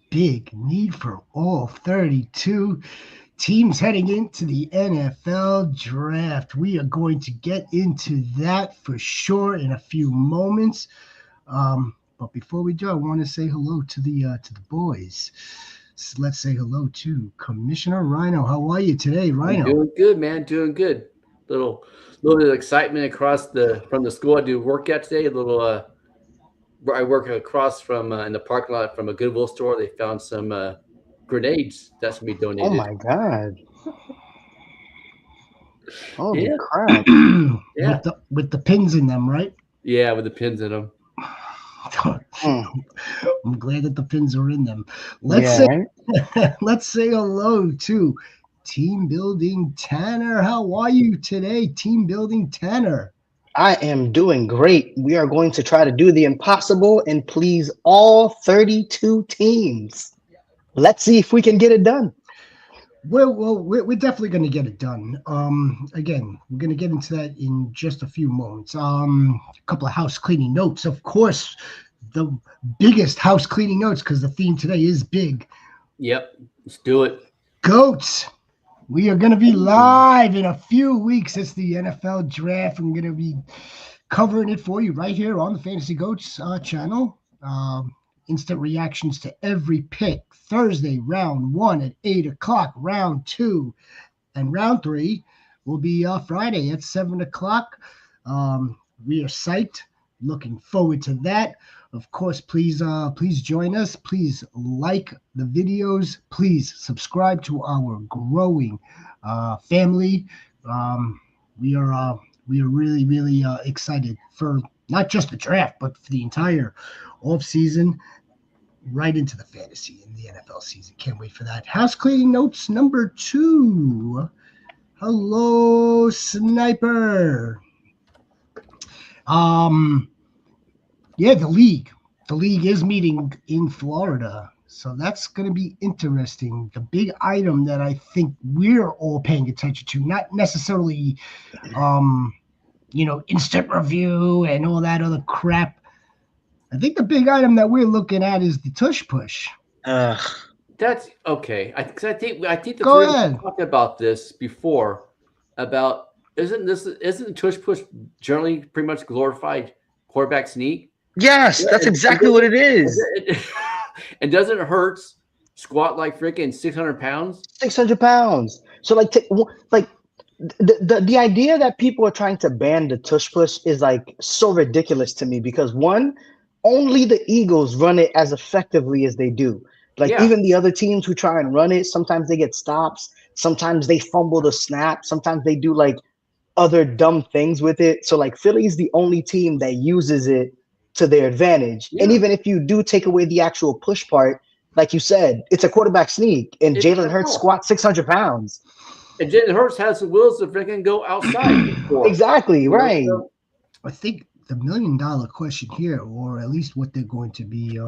big need for all 32 teams heading into the NFL draft. We are going to get into that for sure in a few moments. But before we do, I want to say hello to the boys. So let's say hello to Commissioner Rhino. How are you today, I'm Rhino? doing good, man. Doing good. Little bit of excitement across the from the school. I do workout today. A little. I work across from in the parking lot from a Goodwill store. They found some grenades that's gonna be Oh donated. my God. Holy Yeah, crap. yeah, With the pins in them, right? yeah, with the pins in them. Hmm. I'm glad that the pins are in them. Let's Yeah, say right? let's say hello to Team Building Tanner. How are you today, Team Building Tanner? I am doing great. We are going to try to do the impossible and please all 32 teams. Let's see if we can get it done. We're definitely going to get it done. Again, we're going to get into that in just a few moments. A couple of house cleaning notes, of course. The biggest house cleaning notes, because the theme today is big. Yep, let's do it. Goats. We are going to be live in a few weeks. It's the NFL draft. I'm going to be covering it for you right here on the Fantasy Goats channel. Instant reactions to every pick. Thursday, round one at 8 o'clock. Round two and round three will be Friday at 7 o'clock. We are psyched. Looking forward to that. Of course, please join us. Please like the videos. Please subscribe to our growing family. Um, we are really excited for not just the draft, but for the entire off season, right into the fantasy in the NFL season. Can't wait for that. House cleaning notes number 2. Hello, Sniper. Um, yeah, the league is meeting in Florida, so that's going to be interesting. The big item that I think we're all paying attention to, not necessarily, um, instant review and all that other crap. I think the big item that we're looking at is the tush push. Ugh. That's okay. Because I think the Go three of us ahead. talked about this before. About isn't tush push generally pretty much glorified quarterback sneak? Yes, Yeah, that's exactly what it and, is. and, and doesn't Hurts squat like freaking 600 pounds? 600 pounds. So like the idea that people are trying to ban the tush push is like so ridiculous to me because one, only the Eagles run it as effectively as they do. Like Yeah, even the other teams who try and run it, sometimes they get stops, sometimes they fumble the snap, sometimes they do like other dumb things with it. So like Philly's the only team that uses it to their advantage. And yeah. even if you do take away the actual push part, like you said, it's a quarterback sneak, and Jalen I Hurts know. squats 600 pounds. And Jalen Hurts has the wheels to freaking go outside and score. Exactly, right. So I think the $1 million question here, or at least what they're going to be,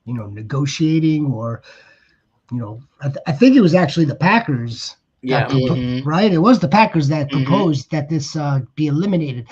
negotiating, or I think it was actually the Packers that yeah, Hmm. right. It was the Packers that Hmm. proposed that this be eliminated.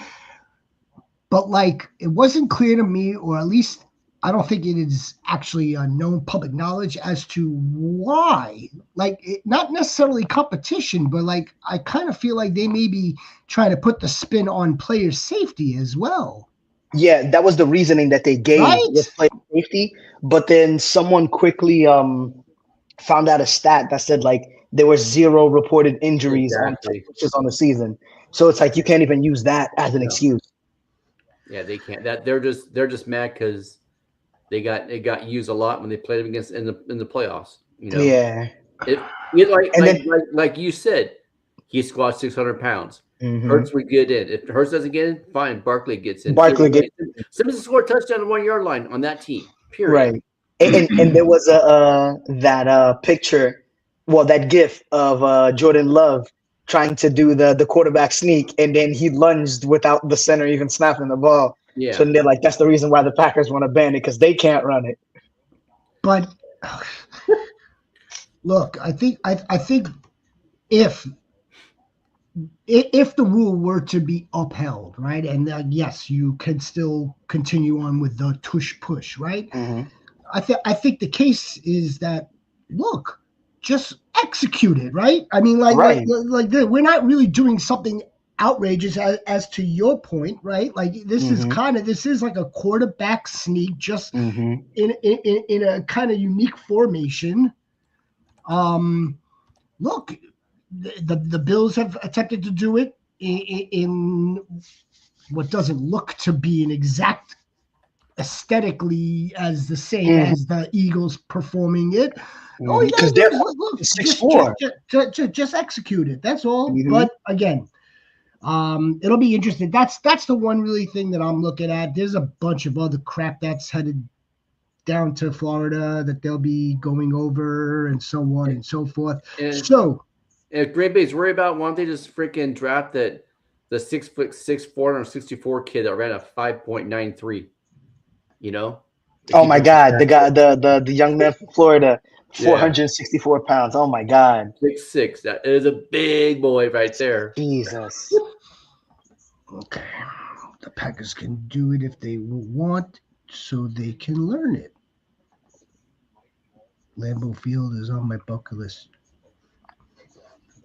But like, it wasn't clear to me, or at least I don't think it is actually known public knowledge as to why. Like, not necessarily competition, but like, I kind of feel like they may be trying to put the spin on player safety as well, Yeah, that was the reasoning that they gave right? with player safety. But then someone quickly found out a stat that said like there were zero reported injuries on touch exactly. pushes on the season. So it's like you can't even use that as an No, excuse. yeah, they can't. That they're just mad because they got used a lot when they played them against in the playoffs. Yeah. It like And like then like like you said, he squats 600 pounds. mhm, Hurts would get in. If Hurts doesn't get in, fine. Barkley gets in. Barkley get Simmons scored a touchdown on the 1 yard line on that team. Period. right. And there was a that picture, well, that gif of Jordan Love trying to do the quarterback sneak, and then he lunged without the center even snapping the ball. So Yeah. then they're like, that's the reason why the Packers want to ban it because they can't run it. But look, I think if if the rule were to be upheld, right, and yes, you can still continue on with the tush push, right? Hmm. I think the case is that look, just execute it, right? I mean, we're not really doing something outrageous as to your point, right? Like this is like a quarterback sneak, just in a kind of unique formation. Look, the Bills have attempted to do it in what doesn't look to be an exact aesthetically as the same as the Eagles performing it. All you gotta Because do they're is look, 6'4". just execute it. That's all. But again, it'll be interesting. That's the one really thing that I'm looking at. There's a bunch of other crap that's headed down to Florida that they'll be going over and so on and so forth. And So if Green Bay's worried about, why don't they just freaking draft that the 6'6", 464 kid that ran a 5.93? You know? Oh my God, the guy, the young man from Florida, Yeah. 464 pounds. Oh my God, 6'6". That is a big boy right there. Jesus. okay, the Packers can do it if they want, so they can learn it. Lambeau Field is on my bucket list.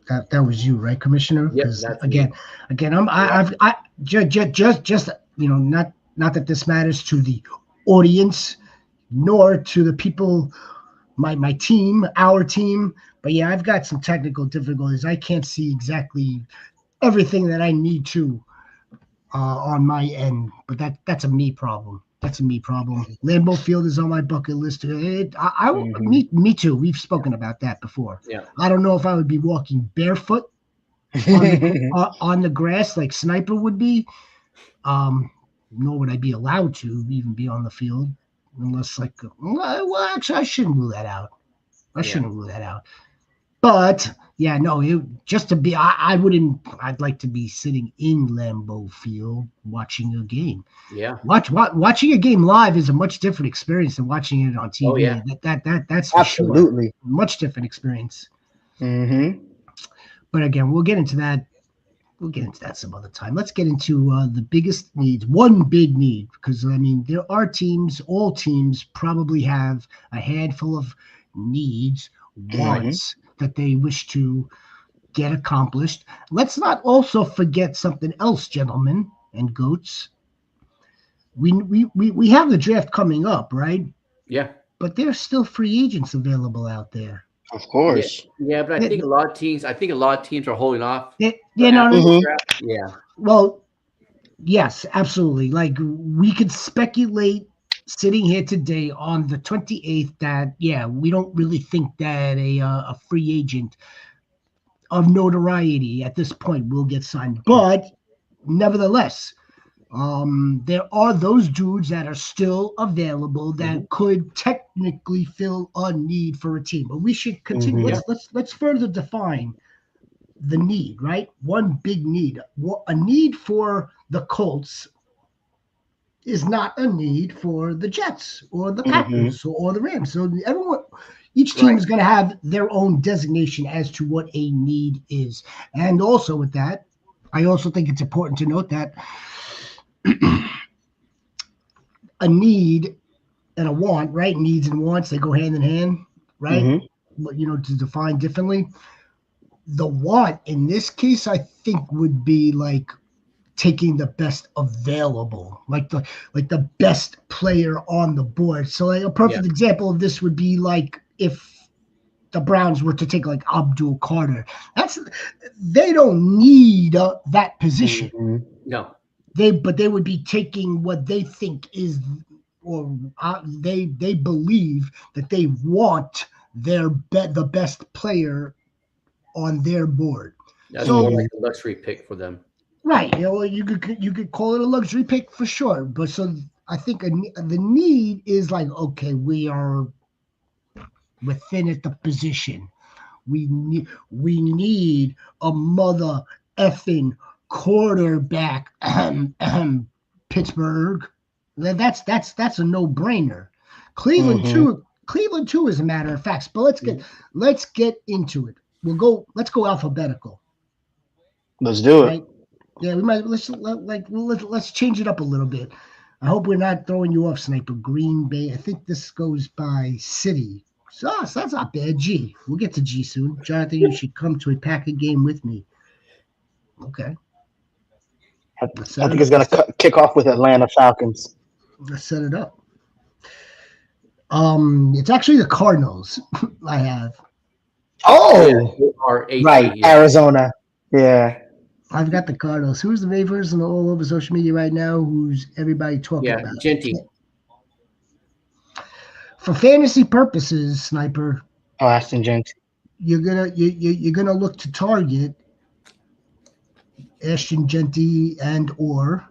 That was you, right, Commissioner? Yep, Because that's again, I just not that this matters to the audience nor to the people, my team, our team, but yeah, I've got some technical difficulties. I can't see exactly everything that I need to on my end, but that's a me problem. That's a me problem. Lambeau Field is on my bucket list. Me too. We've spoken about that before. Yeah. I don't know if I would be walking barefoot on the grass like Sniper would be. Nor would I be allowed to even be on the field unless well, actually, I shouldn't rule that out. But yeah, no, just to be, I wouldn't. I'd like to be sitting in Lambeau Field watching a game. Yeah. Watching a game live is a much different experience than watching it on TV. Oh, yeah. That's for Absolutely. sure. Much different experience. Mm-hmm. But again, we'll get into that. We'll get into that some other time. Let's get into the biggest needs. One big need, because I mean, there are teams. All teams probably have a handful of needs, wants that they wish to get accomplished. Let's not also forget something else, gentlemen and goats. We have the draft coming up, right? Yeah. But there's still free agents available out there. Of course. Yeah, but I think a lot of teams are holding off. Yeah, Yeah. Well, yes, absolutely. Like we could speculate sitting here today on the 28th that we don't really think that a free agent of notoriety at this point will get signed, but nevertheless, there are those dudes that are still available that could technically fill a need for a team. But we should continue. Let's further define the need, right? One big need. A need for the Colts is not a need for the Jets or the Packers or the Rams. So each team is going to have their own designation as to what a need is. And also with that, I also think it's important to note that a need and a want, right? Needs and wants, they go hand in hand, right? But, to define differently. The want in this case, I think, would be like taking the best available, like the best player on the board. So like a perfect example of this would be like if the Browns were to take like Abdul Carter. They don't need that position. No. But they would be taking what they think is, or they believe that they want the best player on their board. That's more like a luxury pick for them. Right. You could call it a luxury pick for sure. But so I think the need is like, okay, we are within it the position. We need a mother effing quarterback. Pittsburgh. That's a no-brainer. Cleveland too, as a matter of fact. But let's get into it. Let's go alphabetical. Let's do it. Right? Yeah, we might let's change it up a little bit. I hope we're not throwing you off, Sniper. Green Bay. I think this goes by city. So that's not bad. G. We'll get to G soon. Jonathan, you should come to a Packer game with me. Okay. I, Let's I set think it. it's gonna kick off with Atlanta Falcons. Let's set it up. It's actually the Cardinals. I have. Oh, right, AT, yeah. Arizona. Yeah, I've got the Cardinals. Who's the person all over social media right now? Who's everybody talking Yeah, about? Genty. For fantasy purposes, Sniper, oh, Aston Jenks. you're gonna look to target Ashton Genty and or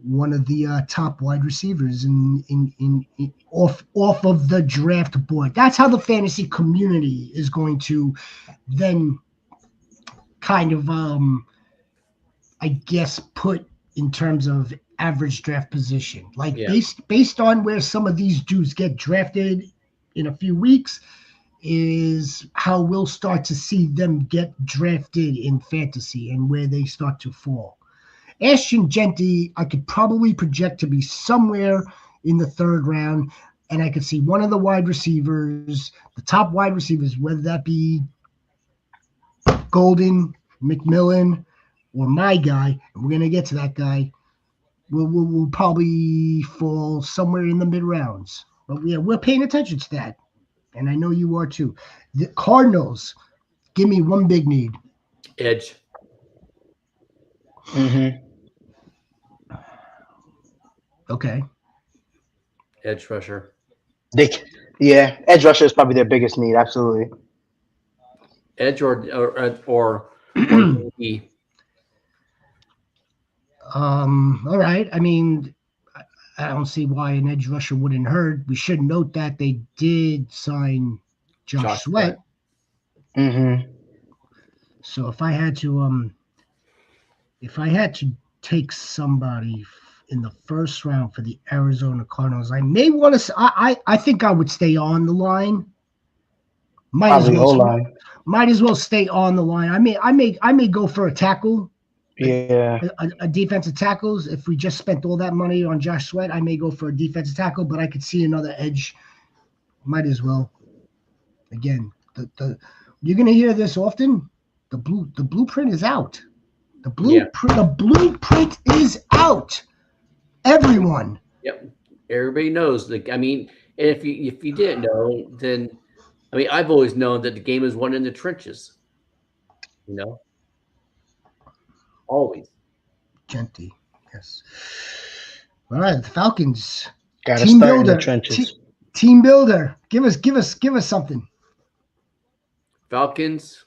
one of the top wide receivers in off of the draft board. That's how the fantasy community is going to then kind of I guess put in terms of average draft position. Like Yeah. based on where some of these dudes get drafted in a few weeks is how we'll start to see them get drafted in fantasy and where they start to fall. Ashton Genty, I could probably project to be somewhere in the third round, and I could see one of the wide receivers, the top wide receivers, whether that be Golden, McMillan, or my guy, and we're going to get to that guy, we'll probably fall somewhere in the mid rounds. But yeah, we're paying attention to that, and I know you are too. The Cardinals, give me one big need. Edge. Mm-hmm. Okay. Edge rusher. Yeah, edge rusher is probably their biggest need. Absolutely. Edge or DB. All right. I mean, I don't see why an edge rusher wouldn't hurt. We should note that they did sign Josh Sweat. Mm-hmm. So if I had to take somebody in the first round for the Arizona Cardinals, I may want to. I think I would stay on the line. Might as well stay on the line. I may go for a tackle. Yeah. A defensive tackles. If we just spent all that money on Josh Sweat, I may go for a defensive tackle, but I could see another edge. Might as well. Again, you're gonna hear this often. The blueprint is out. The blueprint is out. Everyone. Yep. Everybody knows. I mean, and if you didn't know, then I mean, I've always known that the game is won in the trenches. You know, always. Genty, yes. All right, the Falcons. Gotta start in the trenches. Team builder. Give us something. Falcons.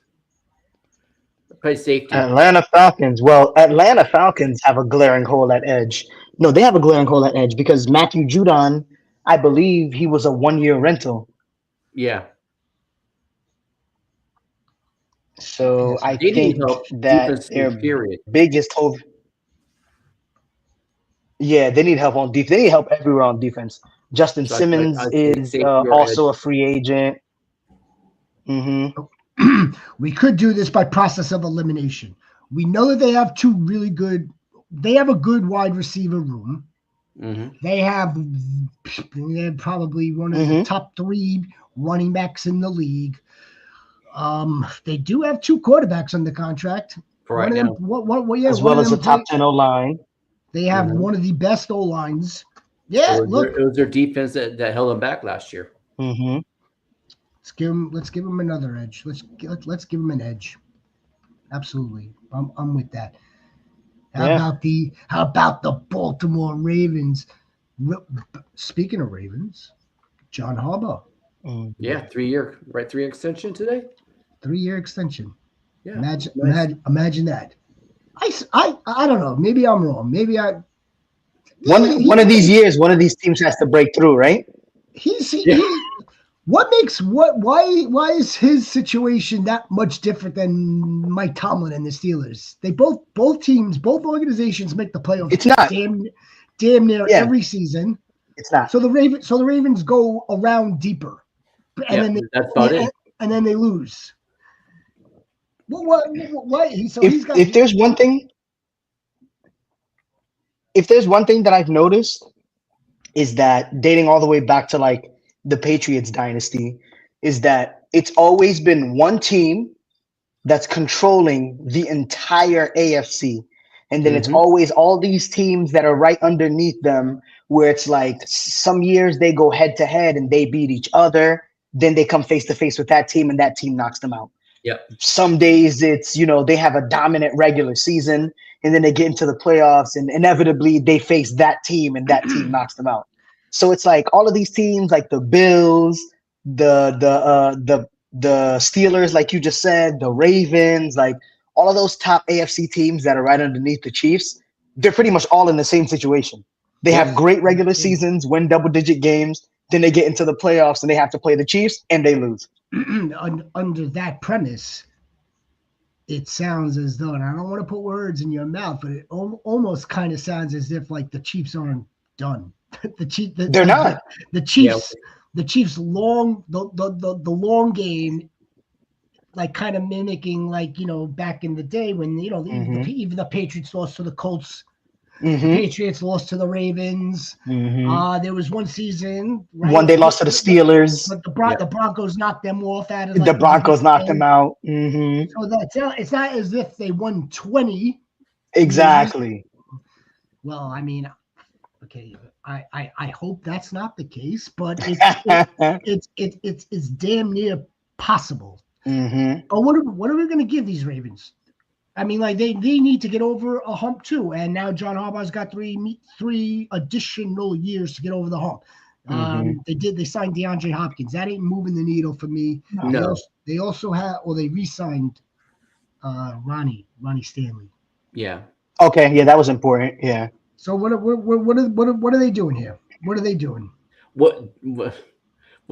Play safety. Atlanta Falcons. Well, Atlanta Falcons have a glaring hole at edge. No, they have a glaring hole at edge because Matthew Judon, I believe he was a 1-year rental. Yeah. So I think that their biggest hole. Yeah, they need help on defense. They need help everywhere on defense. Justin Simmons is also a free agent. Mm-hmm. We could do this by process of elimination. We know that they have they have a good wide receiver room. Mm-hmm. They have probably one of the top 3 running backs in the league. They do have 2 quarterbacks under contract. Right now. As well as a top 10 O-line. They have one of the best O-lines. Yeah, it was their defense that held them back last year. Mm-hmm. Let's give them another edge. Let's give them an edge. Absolutely, I'm with that. How about the Baltimore Ravens? Speaking of Ravens, John Harbaugh. Yeah, 3-year extension today. 3-year extension. Yeah, imagine that. I don't know. Maybe I'm wrong. Maybe one of these years, one of these teams has to break through, right? Why is his situation that much different than Mike Tomlin and the Steelers? They both organizations make the playoffs. It's not damn near every season. It's not. So the Ravens go around deeper, and that's about it. And then they lose. What? If there's one thing that I've noticed is that dating all the way back to like the Patriots dynasty, is that it's always been one team that's controlling the entire AFC. And then it's Mm-hmm. always all these teams that are right underneath them, where it's like some years they go head to head and they beat each other. Then they come face to face with that team and that team knocks them out. Yep. Some days it's, they have a dominant regular season and then they get into the playoffs and inevitably they face that team and that team knocks them out. So it's like all of these teams, like the Bills, the Steelers, like you just said, the Ravens, like all of those top AFC teams that are right underneath the Chiefs, they're pretty much all in the same situation. They have Yep. great regular seasons, win double-digit games, then they get into the playoffs and they have to play the Chiefs and they lose. Under that premise, it sounds as though, and I don't want to put words in your mouth, but it almost kind of sounds as if like the Chiefs aren't done. They're not. The Chiefs, the Chiefs the long game, like kind of mimicking like back in the day when even the Patriots lost to the Colts. The Patriots lost to the Ravens. There was one season, right? One they lost to the Steelers, but the Broncos knocked them off out of the Broncos knocked them out. So it's not as if they won 20. Exactly. Well, I mean, okay, I hope that's not the case, but it's damn near possible. But what are we going to give these Ravens? I mean, like they need to get over a hump too, and now John Harbaugh's got three additional years to get over the hump. They signed DeAndre Hopkins. That ain't moving the needle for me. No. They also they re-signed Ronnie Stanley. Yeah. Okay, yeah, that was important. Yeah. So what are they doing here? What are they doing? What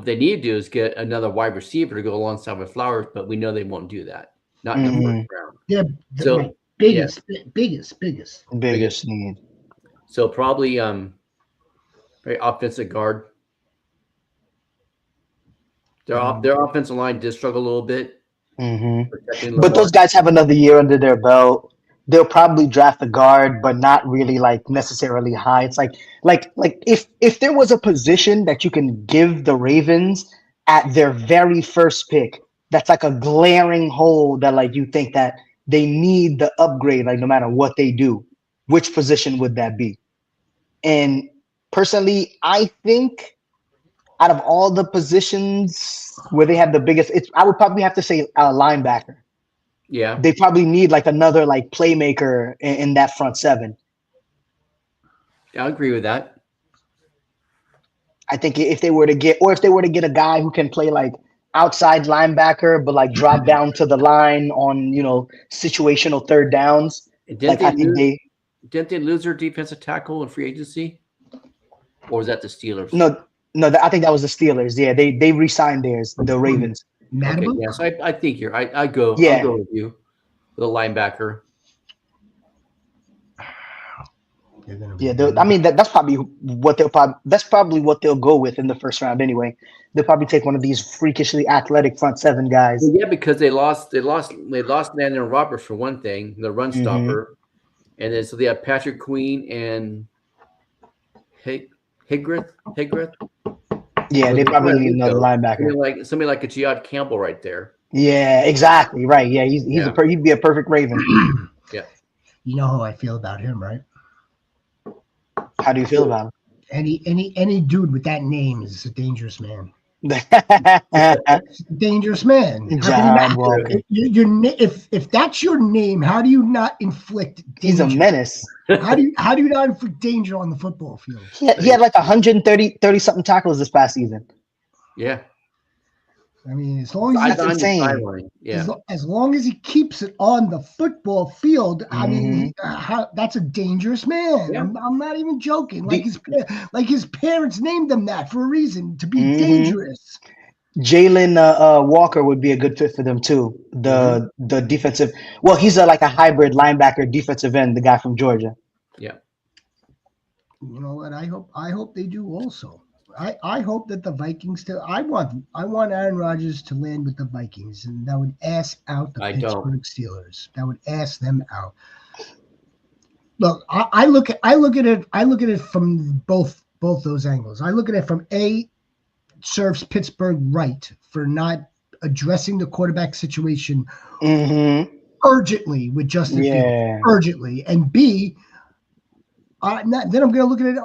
they need to do is get another wide receiver to go alongside with Flowers, but we know they won't do that. Not in the first round. Yeah, So biggest need. So probably very offensive guard. Their offensive line did struggle a little bit. But those guys have another year under their belt. They'll probably draft a guard, but not really like necessarily high. It's like if there was a position that you can give the Ravens at their very first pick, that's like a glaring hole that like you think that they need the upgrade, like no matter what they do, which position would that be? And personally, I think out of all the positions where they have the biggest, I would probably have to say a linebacker. Yeah. They probably need like another like playmaker in that front seven. I agree with that. I think if they were to get a guy who can play like outside linebacker, but like drop down to the line on, situational third downs. Didn't they lose their defensive tackle in free agency? Or was that the Steelers? No, I think that was the Steelers. Yeah, they re-signed theirs, the Ravens. Okay, yes, I think you're. I go. Yeah. I'll go with you. The linebacker. Yeah, I mean that's probably what they'll go with in the first round anyway. They'll probably take one of these freakishly athletic front seven guys. Well, yeah, because they lost Landon Roberts for one thing, the run stopper, and then so they have Patrick Queen and Higgrith. Yeah, so they probably need another linebacker. Somebody like a Giad Campbell right there. Yeah, exactly. Right. Yeah, he'd be a perfect Raven. Yeah. You know how I feel about him, right? How do you feel about him? Any dude with that name is a dangerous man. Dangerous man. If that's your name, how do you not inflict danger? He's a menace. How do you not inflict danger on the football field? He had like 130 something tackles this past season. Yeah. I mean, as long as that's insane. Yeah. As long as he keeps it on the football field, I mean, that's a dangerous man. Yeah. I'm not even joking. Like his parents named him that for a reason, to be dangerous. Jalen Walker would be a good fit for them too. The defensive. Well, he's like a hybrid linebacker, defensive end. The guy from Georgia. Yeah. You know what? I hope they do also. I hope that the Vikings I want Aaron Rodgers to land with the Vikings, and that would ass out the Pittsburgh Steelers. That would ass them out. Look, I look at it from both both those angles. I look at it from A, serves Pittsburgh right for not addressing the quarterback situation urgently with Justin Fields, urgently, and B, then I'm going to look at it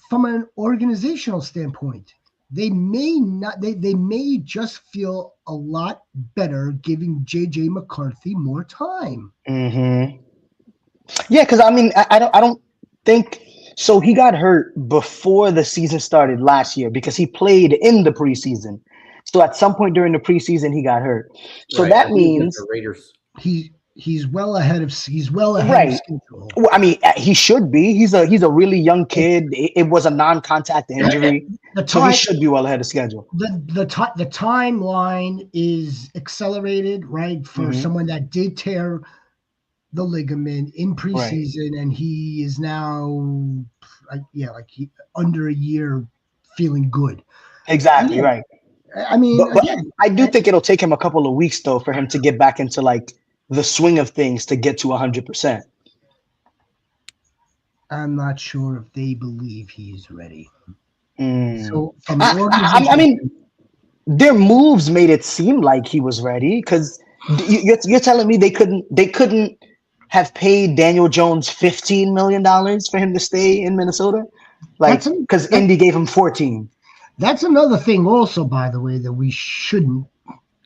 from an organizational standpoint. They may not. They may just feel a lot better giving JJ McCarthy more time. Yeah, because I mean, I don't think so. He got hurt before the season started last year because he played in the preseason. So at some point during the preseason, he got hurt. So that means the Raiders. He's well ahead of schedule. Well, I mean, he should be. He's a really young kid. It was a non-contact injury, so he should be well ahead of schedule. The timeline is accelerated, right, for someone that did tear the ligament in preseason, and he is now, under a year, feeling good. Exactly right. I mean, but I do think it'll take him a couple of weeks though for him to get back into like the swing of things to get to 100%. I'm not sure if they believe he's ready. So from I mean, their moves made it seem like he was ready because you're telling me they couldn't have paid Daniel Jones $15 million for him to stay in Minnesota, like because Indy gave him 14. That's another thing also, by the way, that we shouldn't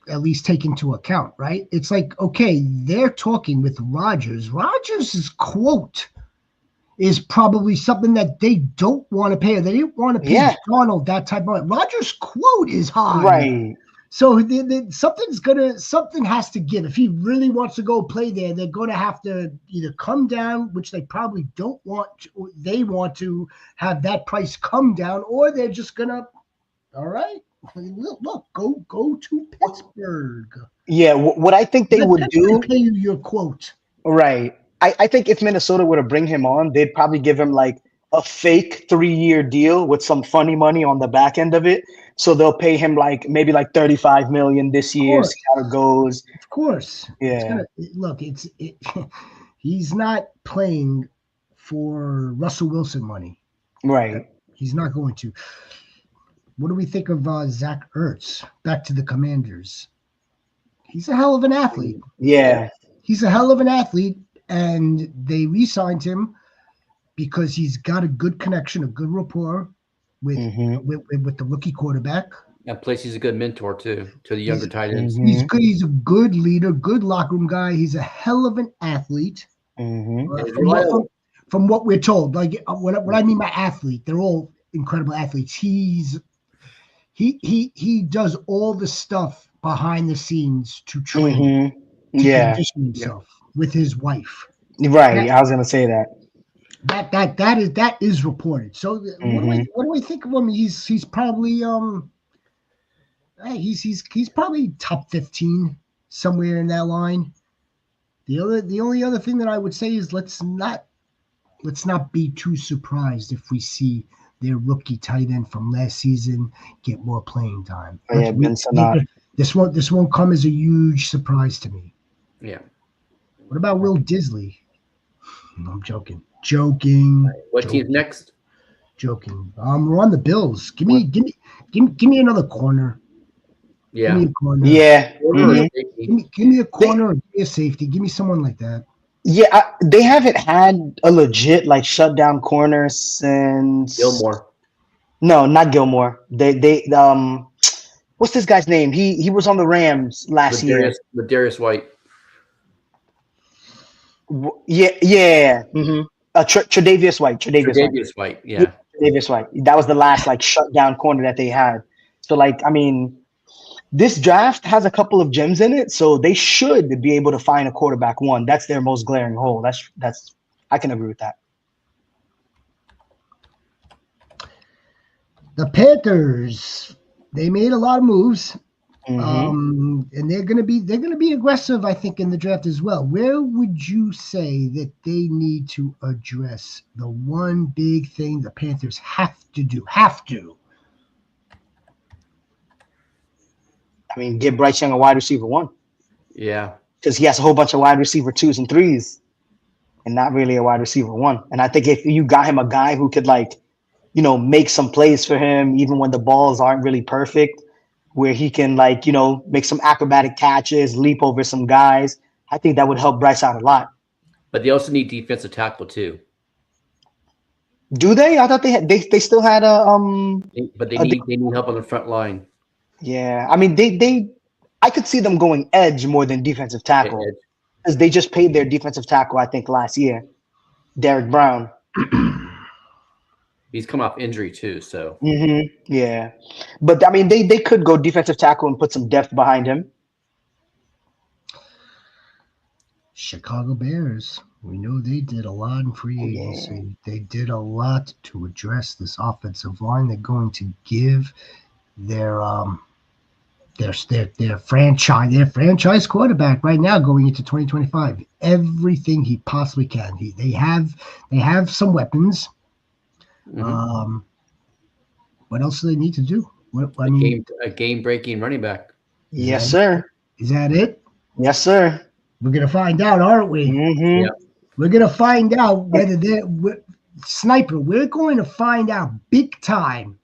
at least take into account, right? It's like, okay, they're talking with Rodgers. Rodgers' quote is probably something that they don't want to pay. They didn't want to pay Donald that type of money. Rodgers' quote is high. Right. So something has to give. If he really wants to go play there, they're going to have to either come down, which they probably don't want to, or they want to have that price come down, or they're just going to, all right, look, go to Pittsburgh. Yeah, what I think they would do, pay you your quote. Right. I think if Minnesota were to bring him on, they'd probably give him like a fake 3-year deal with some funny money on the back end of it. So they'll pay him like maybe like $35 million this year. See how it goes. Of course. Yeah. He's not playing for Russell Wilson money. Right. He's not going to. What do we think of Zach Ertz? Back to the Commanders. He's a hell of an athlete. Yeah. He's a hell of an athlete, and they re-signed him because he's got a good connection, a good rapport with the rookie quarterback. And plus, he's a good mentor too to the younger tight ends. He's good. He's a good leader, good locker room guy. He's a hell of an athlete. From what we're told, like what I mean by athlete, they're all incredible athletes. He does all the stuff behind the scenes to train, condition himself with his wife. Right, I was gonna say that. That is reported. So what do we think of him? He's probably he's probably top 15 somewhere in that line. The only other thing that I would say is let's not be too surprised if we see their rookie tight end from last season get more playing time. This won't come as a huge surprise to me. Yeah. What about Will Disley? No, I'm joking. What team's next? Joking. We're on the Bills. Give me another corner. Yeah. Give me a corner. Yeah. Give me a corner or give me a safety. Give me someone like that. Yeah, they haven't had a legit like shutdown corner since Gilmore. No, not Gilmore. They what's this guy's name? He was on the Rams last year. Darius White. Yeah. Mm-hmm. Tre'Davious White. Tre'Davious White. Yeah. Tre'Davious White. That was the last like shutdown corner that they had. So like, I mean, this draft has a couple of gems in it, so they should be able to find a quarterback one. That's their most glaring hole. That's I can agree with that. The Panthers, they made a lot of moves, and they're gonna be aggressive, I think, in the draft as well. Where would you say that they need to address the one big thing the Panthers have to do? I mean, give Bryce Young a wide receiver one. Yeah. Because he has a whole bunch of wide receiver 2s and 3s and not really a wide receiver one. And I think if you got him a guy who could like make some plays for him, even when the balls aren't really perfect, where he can make some acrobatic catches, leap over some guys. I think that would help Bryce out a lot. But they also need defensive tackle too. Do they? I thought they still had But they a need help on the front line. yeah. I mean they I could see them going edge more than defensive tackle because they just paid their defensive tackle I think last year, Derek Brown. He's come off injury too, so Yeah, but I mean they could go defensive tackle and put some depth behind him. Chicago Bears. We know they did a lot in free agency. Yeah. They did a lot to address this offensive line. They're going to give their franchise quarterback right now going into 2025 everything he possibly can. They have some weapons. What else do they need to do? A game-breaking running back. Yes, sir. Is that it? Yes, sir. We're gonna find out, aren't we? Mm-hmm. Yeah. We're gonna find out whether they're Sniper. We're going to find out big time.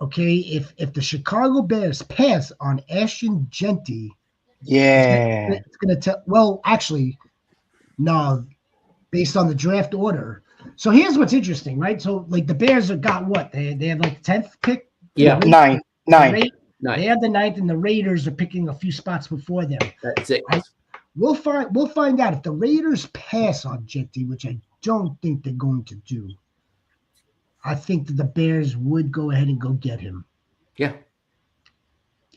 Okay, if the Chicago Bears pass on Ashton Jeanty, it's gonna tell. Well, actually, no, based on the draft order. So here's what's interesting, right? So like the Bears have got what they have like 10th pick. Yeah, nine. They have the 9th, and the Raiders are picking a few spots before them. That's it. Right? We'll find out if the Raiders pass on Jeanty, which I don't think they're going to do. I think that the Bears would go ahead and go get him. Yeah.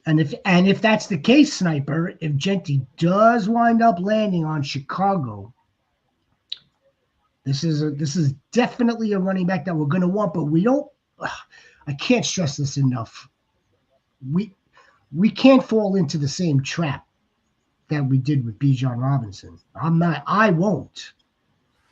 And if that's the case, Sniper, if Jeanty does wind up landing on Chicago, this is definitely a running back that we're going to want, but we don't. I can't stress this enough. We can't fall into the same trap that we did with Bijan Robinson. I won't.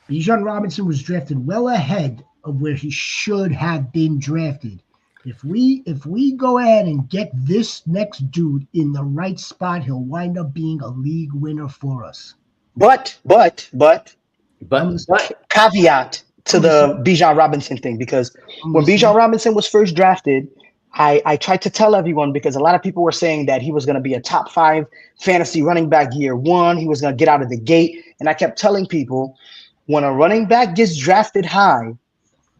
Bijan Robinson was drafted well ahead of where he should have been drafted. If we go ahead and get this next dude in the right spot, he'll wind up being a league winner for us. But caveat to the Bijan Robinson thing, because when Bijan Robinson was first drafted, I tried to tell everyone, because a lot of people were saying that he was going to be a top 5 fantasy running back year one. He was going to get out of the gate. And I kept telling people, when a running back gets drafted high,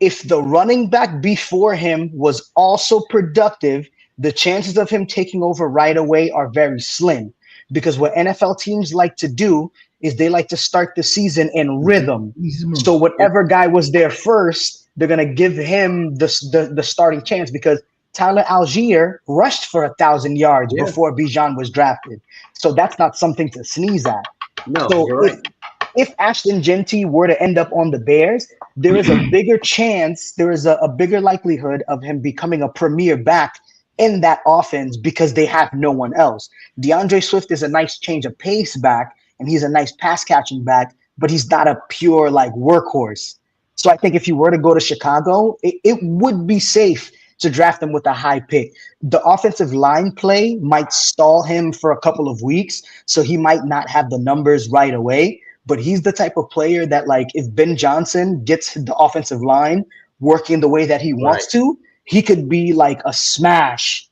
if the running back before him was also productive, the chances of him taking over right away are very slim. Because what NFL teams like to do is they like to start the season in rhythm. So whatever guy was there first, they're going to give him the starting chance, because Tyler Algier rushed for 1,000 yards before Bijan was drafted. So that's not something to sneeze at. No, so you're right. If Ashton Jeanty were to end up on the Bears, there is a bigger chance, there is a bigger likelihood of him becoming a premier back in that offense, because they have no one else. DeAndre Swift is a nice change of pace back, and he's a nice pass catching back, but he's not a pure workhorse. So I think if you were to go to Chicago, it would be safe to draft him with a high pick. The offensive line play might stall him for a couple of weeks, so he might not have the numbers right away. But he's the type of player that, if Ben Johnson gets the offensive line working the way that he wants to, he could be a smash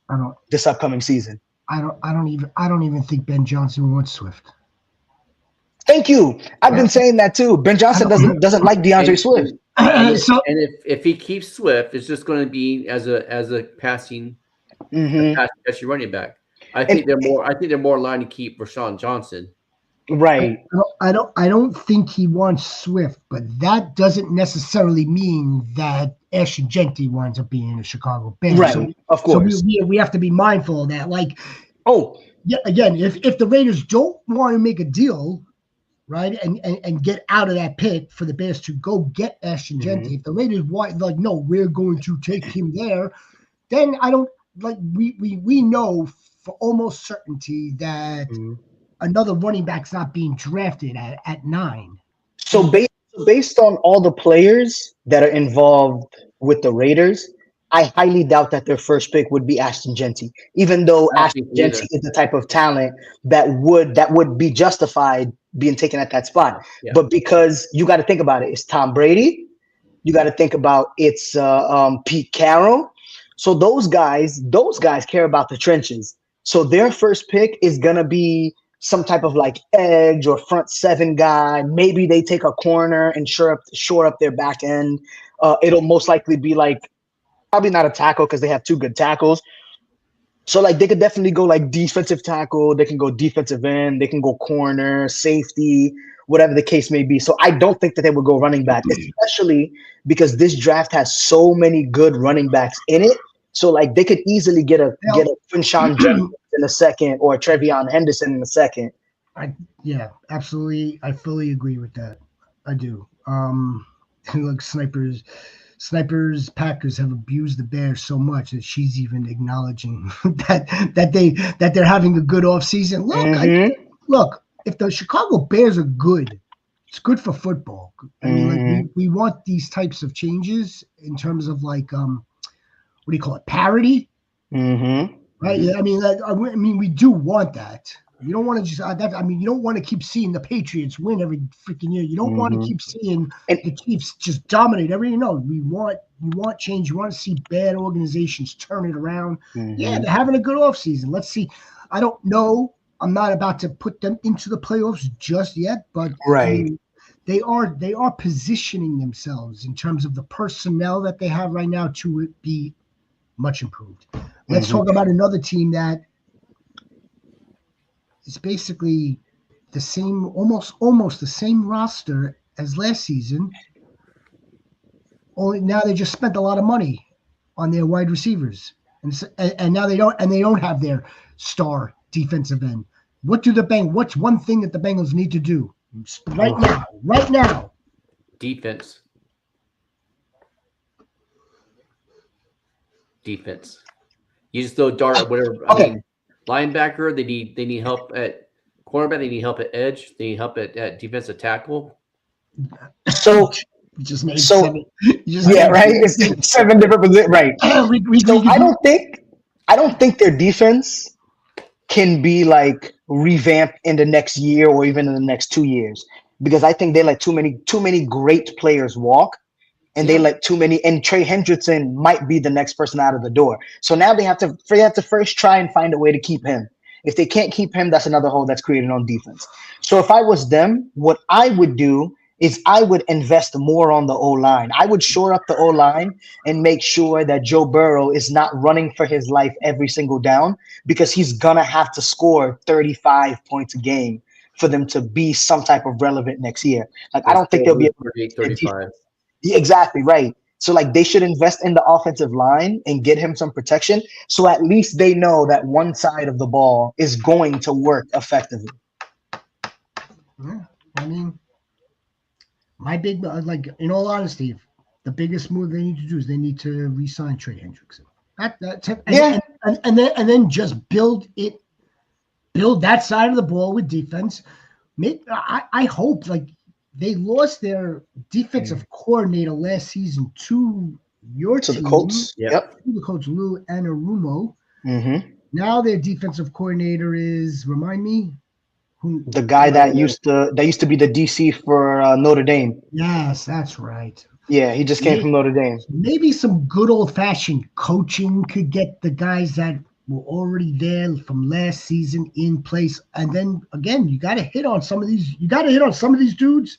this upcoming season. I don't even think Ben Johnson wants Swift. Thank you. I've been saying that too. Ben Johnson doesn't like DeAndre Swift. And if he keeps Swift, it's just going to be as a passing running back. I think they're more aligned to keep Rashawn Johnson. Right. I don't think he wants Swift, but that doesn't necessarily mean that Ashton Jeanty winds up being a Chicago Bear. Right. So, of course. So we have to be mindful of that. Again, if the Raiders don't want to make a deal, right, and get out of that pick for the Bears to go get Ashton Jeanty, if the Raiders want, no, we're going to take him there, then I don't we know for almost certainty that another running back's not being drafted at 9. So based on all the players that are involved with the Raiders, I highly doubt that their first pick would be Ashton Jeanty, even though Ashton Jeanty is the type of talent that would be justified being taken at that spot. Yeah. But because you got to think about it, it's Tom Brady, You got to think about it's Pete Carroll. So those guys care about the trenches. So their first pick is gonna be some type of like edge or front seven guy. Maybe they take a corner and shore up their back end. It'll most likely be like probably not a tackle because they have two good tackles. So like they could definitely go like defensive tackle, they can go defensive end, they can go corner, safety, whatever the case may be. So I don't think that they would go running back, especially because this draft has so many good running backs in it. So like they could easily get a Quinshawn Jennings in a second or a Trevion Henderson in a second. Yeah, absolutely. I fully agree with that. I do. Look, Snipers Packers have abused the Bears so much that she's even acknowledging that they're having a good offseason. Look, if the Chicago Bears are good, it's good for football. I mean, like we want these types of changes in terms of like what do you call it, parity? Right? Yeah, I mean, we do want that. You don't want to just you don't want to keep seeing the Patriots win every freaking year. You don't want to keep seeing the Chiefs just dominate every year. No, you want change. You want to see bad organizations turn it around. Yeah, they're having a good offseason. Let's see. I don't know. I'm not about to put them into the playoffs just yet, but I mean, they are positioning themselves in terms of the personnel that they have right now to be much improved. Let's talk about another team that is basically the same, almost the same roster as last season. Only now they just spent a lot of money on their wide receivers, and now they don't have their star defensive end. What's one thing that the Bengals need to do right now? Defense. You just throw dart at whatever. Okay. I mean, linebacker, they need help at cornerback, they need help at edge, they need help at defensive tackle. So you just made seven. Right? It's 7 different positions. Right. I don't think their defense can be like revamped in the next year or even in the next 2 years, because I think they let too many great players walk. And they let too many, and Trey Hendrickson might be the next person out of the door. So now they have to first try and find a way to keep him. If they can't keep him, that's another hole that's created on defense. So if I was them, what I would do is I would invest more on the O-line. I would shore up the O-line and make sure that Joe Burrow is not running for his life every single down, because he's going to have to score 35 points a game for them to be some type of relevant next year. Like, I don't think they'll be able to 35. Yeah, exactly right. So like they should invest in the offensive line and get him some protection, so at least they know that one side of the ball is going to work effectively. Yeah, I mean, my big, like, in all honesty, the biggest move they need to do is they need to re-sign Trey Hendrickson. That's it. And then just build that side of the ball with defense. I hope, like, they lost their defensive coordinator last season to team, the Colts. To the Colts, Lou Anarumo. Now their defensive coordinator is, remind me, the guy that used to be the DC for Notre Dame. Yes, that's right. Yeah, he just came from Notre Dame. Maybe some good old-fashioned coaching could get the guys that were already there from last season in place. And then again, you got to hit on some of these. You got to hit on some of these dudes.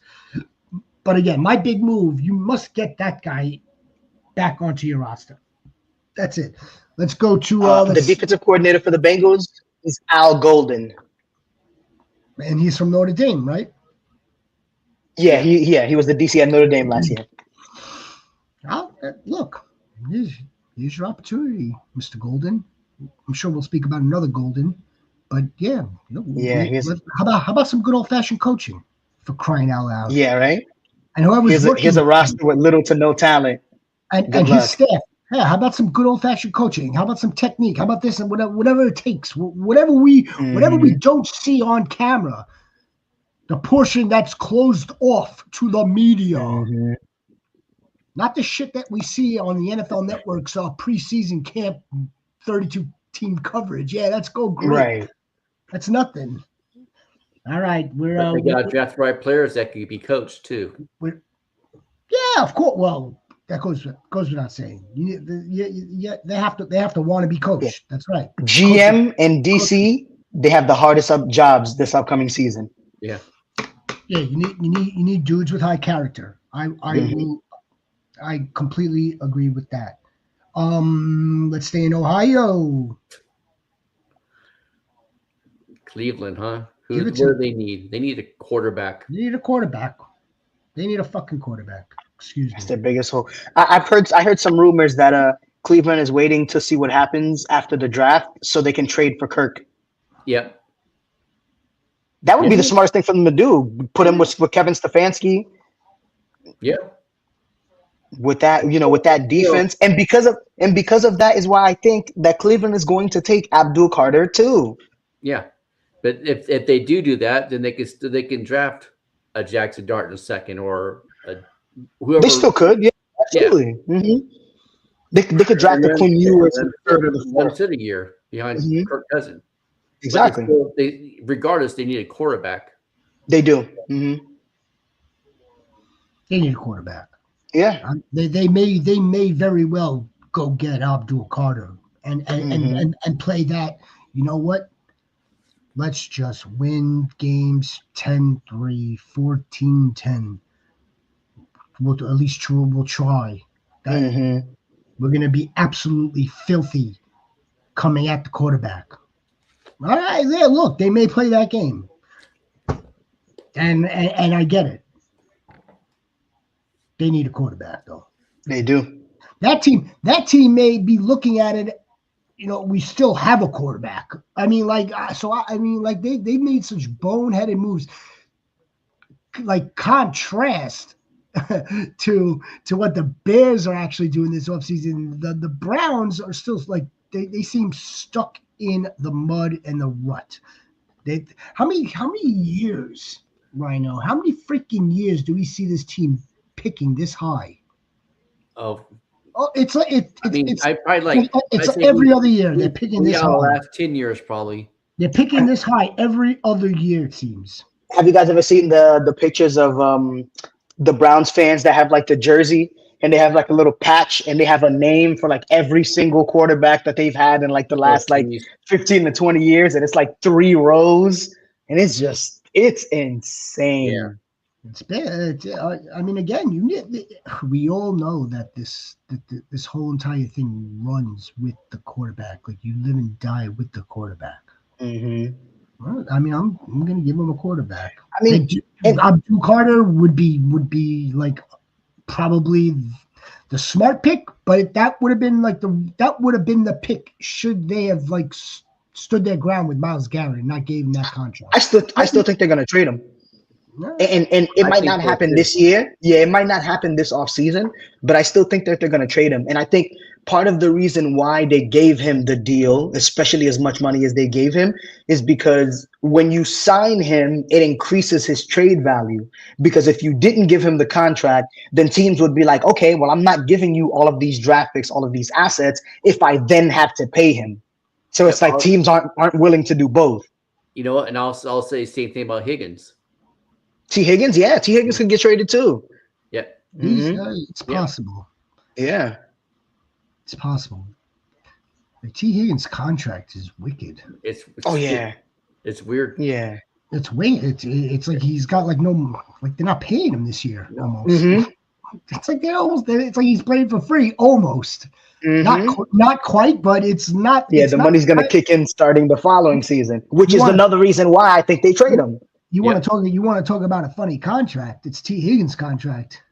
But again, my big move, you must get that guy back onto your roster. That's it. Let's go to the defensive coordinator for the Bengals is Al Golden, and he's from Notre Dame, right? Yeah, he was the DC at Notre Dame last year. Look, here's your opportunity, Mr. Golden. I'm sure we'll speak about another Golden, but how about some good old fashioned coaching, for crying out loud? Yeah, right. And whoever's here's a roster with little to no talent, and his staff. Yeah, how about some good old fashioned coaching? How about some technique? How about this and whatever it takes? Whatever we don't see on camera, the portion that's closed off to the media. Not the shit that we see on the NFL Network's preseason camp 32 team coverage. Yeah, that's great. Right. That's nothing. All right, they got to draft the right players that could be coached too. Yeah, of course. Well, that goes without saying. They have to want to be Yeah. coached. That's right. Coaches, GM and coaches. DC, they have the hardest up jobs this upcoming season. Yeah. Yeah, you need dudes with high character. Mhm. I completely agree with that. Let's stay in Ohio. Cleveland, huh? Give it What to do me. they need? They need a quarterback. They need a quarterback. They need a fucking quarterback. Excuse That's me. their biggest hope. I heard some rumors that Cleveland is waiting to see what happens after the draft so they can trade for Kirk. Yep. That would Yeah. be the smartest thing for them to do. Put him with Kevin Stefanski Yep. with that, with that You know, defense, and because of that is why I think that Cleveland is going to take Abdul Carter too. yeah. But if they do that, then they can draft a Jackson Dart in a second or They whoever. still could, yeah, Yeah. absolutely. They could draft And a then Quinn and Ewers in then the put third or him the one fourth. to the year behind hmm Kirk Cousins. But Exactly, regardless, they need a quarterback. they do. They need a quarterback. Yeah. They may very well go get Abdul Carter hmm and play that. You know what? Let's just win games 10-3, 14-10. We'll at least we'll try. That hmm we're gonna be absolutely filthy coming at the quarterback. All right, yeah, look, they may play that game. And I get it. They need a quarterback though. They do. That team may be looking at it. We still have a quarterback. I mean, like they made such boneheaded moves, like contrast to what the Bears are actually doing this offseason. The Browns are still like they seem stuck in the mud and the rut. They how many years, Rhino? How many freaking years do we see this team picking this high? Oh, Oh, it's like I mean, it's I probably like it's I say every other year they're picking we this got the high. last 10 years probably. They're picking this high every other year. It seems. Have you guys ever seen the pictures of the Browns fans that have like the jersey and they have like a little patch and they have a name for like every single quarterback that they've had in like the Oh, last like geez. 15 to 20 years, and it's like 3 rows, and it's Yeah. insane. It's bad. I mean, again, we all know that this whole entire thing runs with the quarterback. Like you live and die with the quarterback. hmm Well, I mean, I'm going to give him a quarterback. I mean, and Abdul Carter would be like probably the smart pick, but that would have been the pick should they have like stood their ground with Miles Garrett and not gave him that contract. I still think they're gonna trade him. No, And it I might think not so happen too. this year. Yeah, it might not happen this offseason, but I still think that they're going to trade him. And I think part of the reason why they gave him the deal, especially as much money as they gave him, is because when you sign him, it increases his trade value. Because if you didn't give him the contract, then teams would be like, okay, well, I'm not giving you all of these draft picks, all of these assets, if I then have to pay him. So Yep. it's like teams aren't willing to do both. You know what? And I'll say the same thing about Higgins. T. Higgins, yeah, T. Higgins could get traded too. Yeah. it's Yeah. possible. Yeah. It's possible. The T. Higgins contract is wicked. It's Oh yeah. It's weird. Yeah. It's weird. It's like he's got like no like they're not paying him this year almost. hmm It's like it's like he's playing for free almost. hmm Not quite, but it's not. Yeah, It's the not. money's gonna kick in starting the following season, which You is want another reason why I think they trade him. you Yep. want to talk. You want to talk about a funny contract? It's T. Higgins' contract.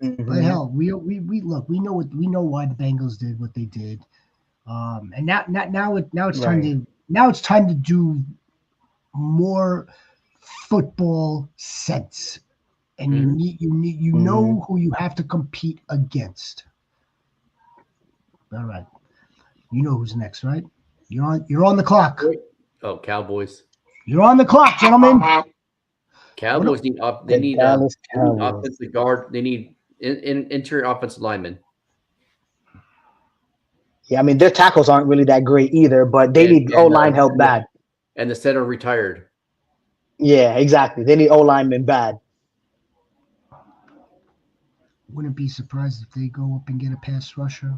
But hmm hell, we look. We know why the Bengals did what they did. And now it's time Right. to do more football sense. And Mhm. you know who you have to compete against. All right, you know who's next, right? You're on the clock. Oh, Cowboys. You're on the clock, gentlemen. Cowboys need The Dallas they need Cowboys. offensive guard. They need interior offensive linemen. Yeah, I mean their tackles aren't really that great either, but they And need O line help and the, bad. and the center retired. Yeah, exactly. They need O linemen bad. Wouldn't be surprised if they go up and get a pass rusher.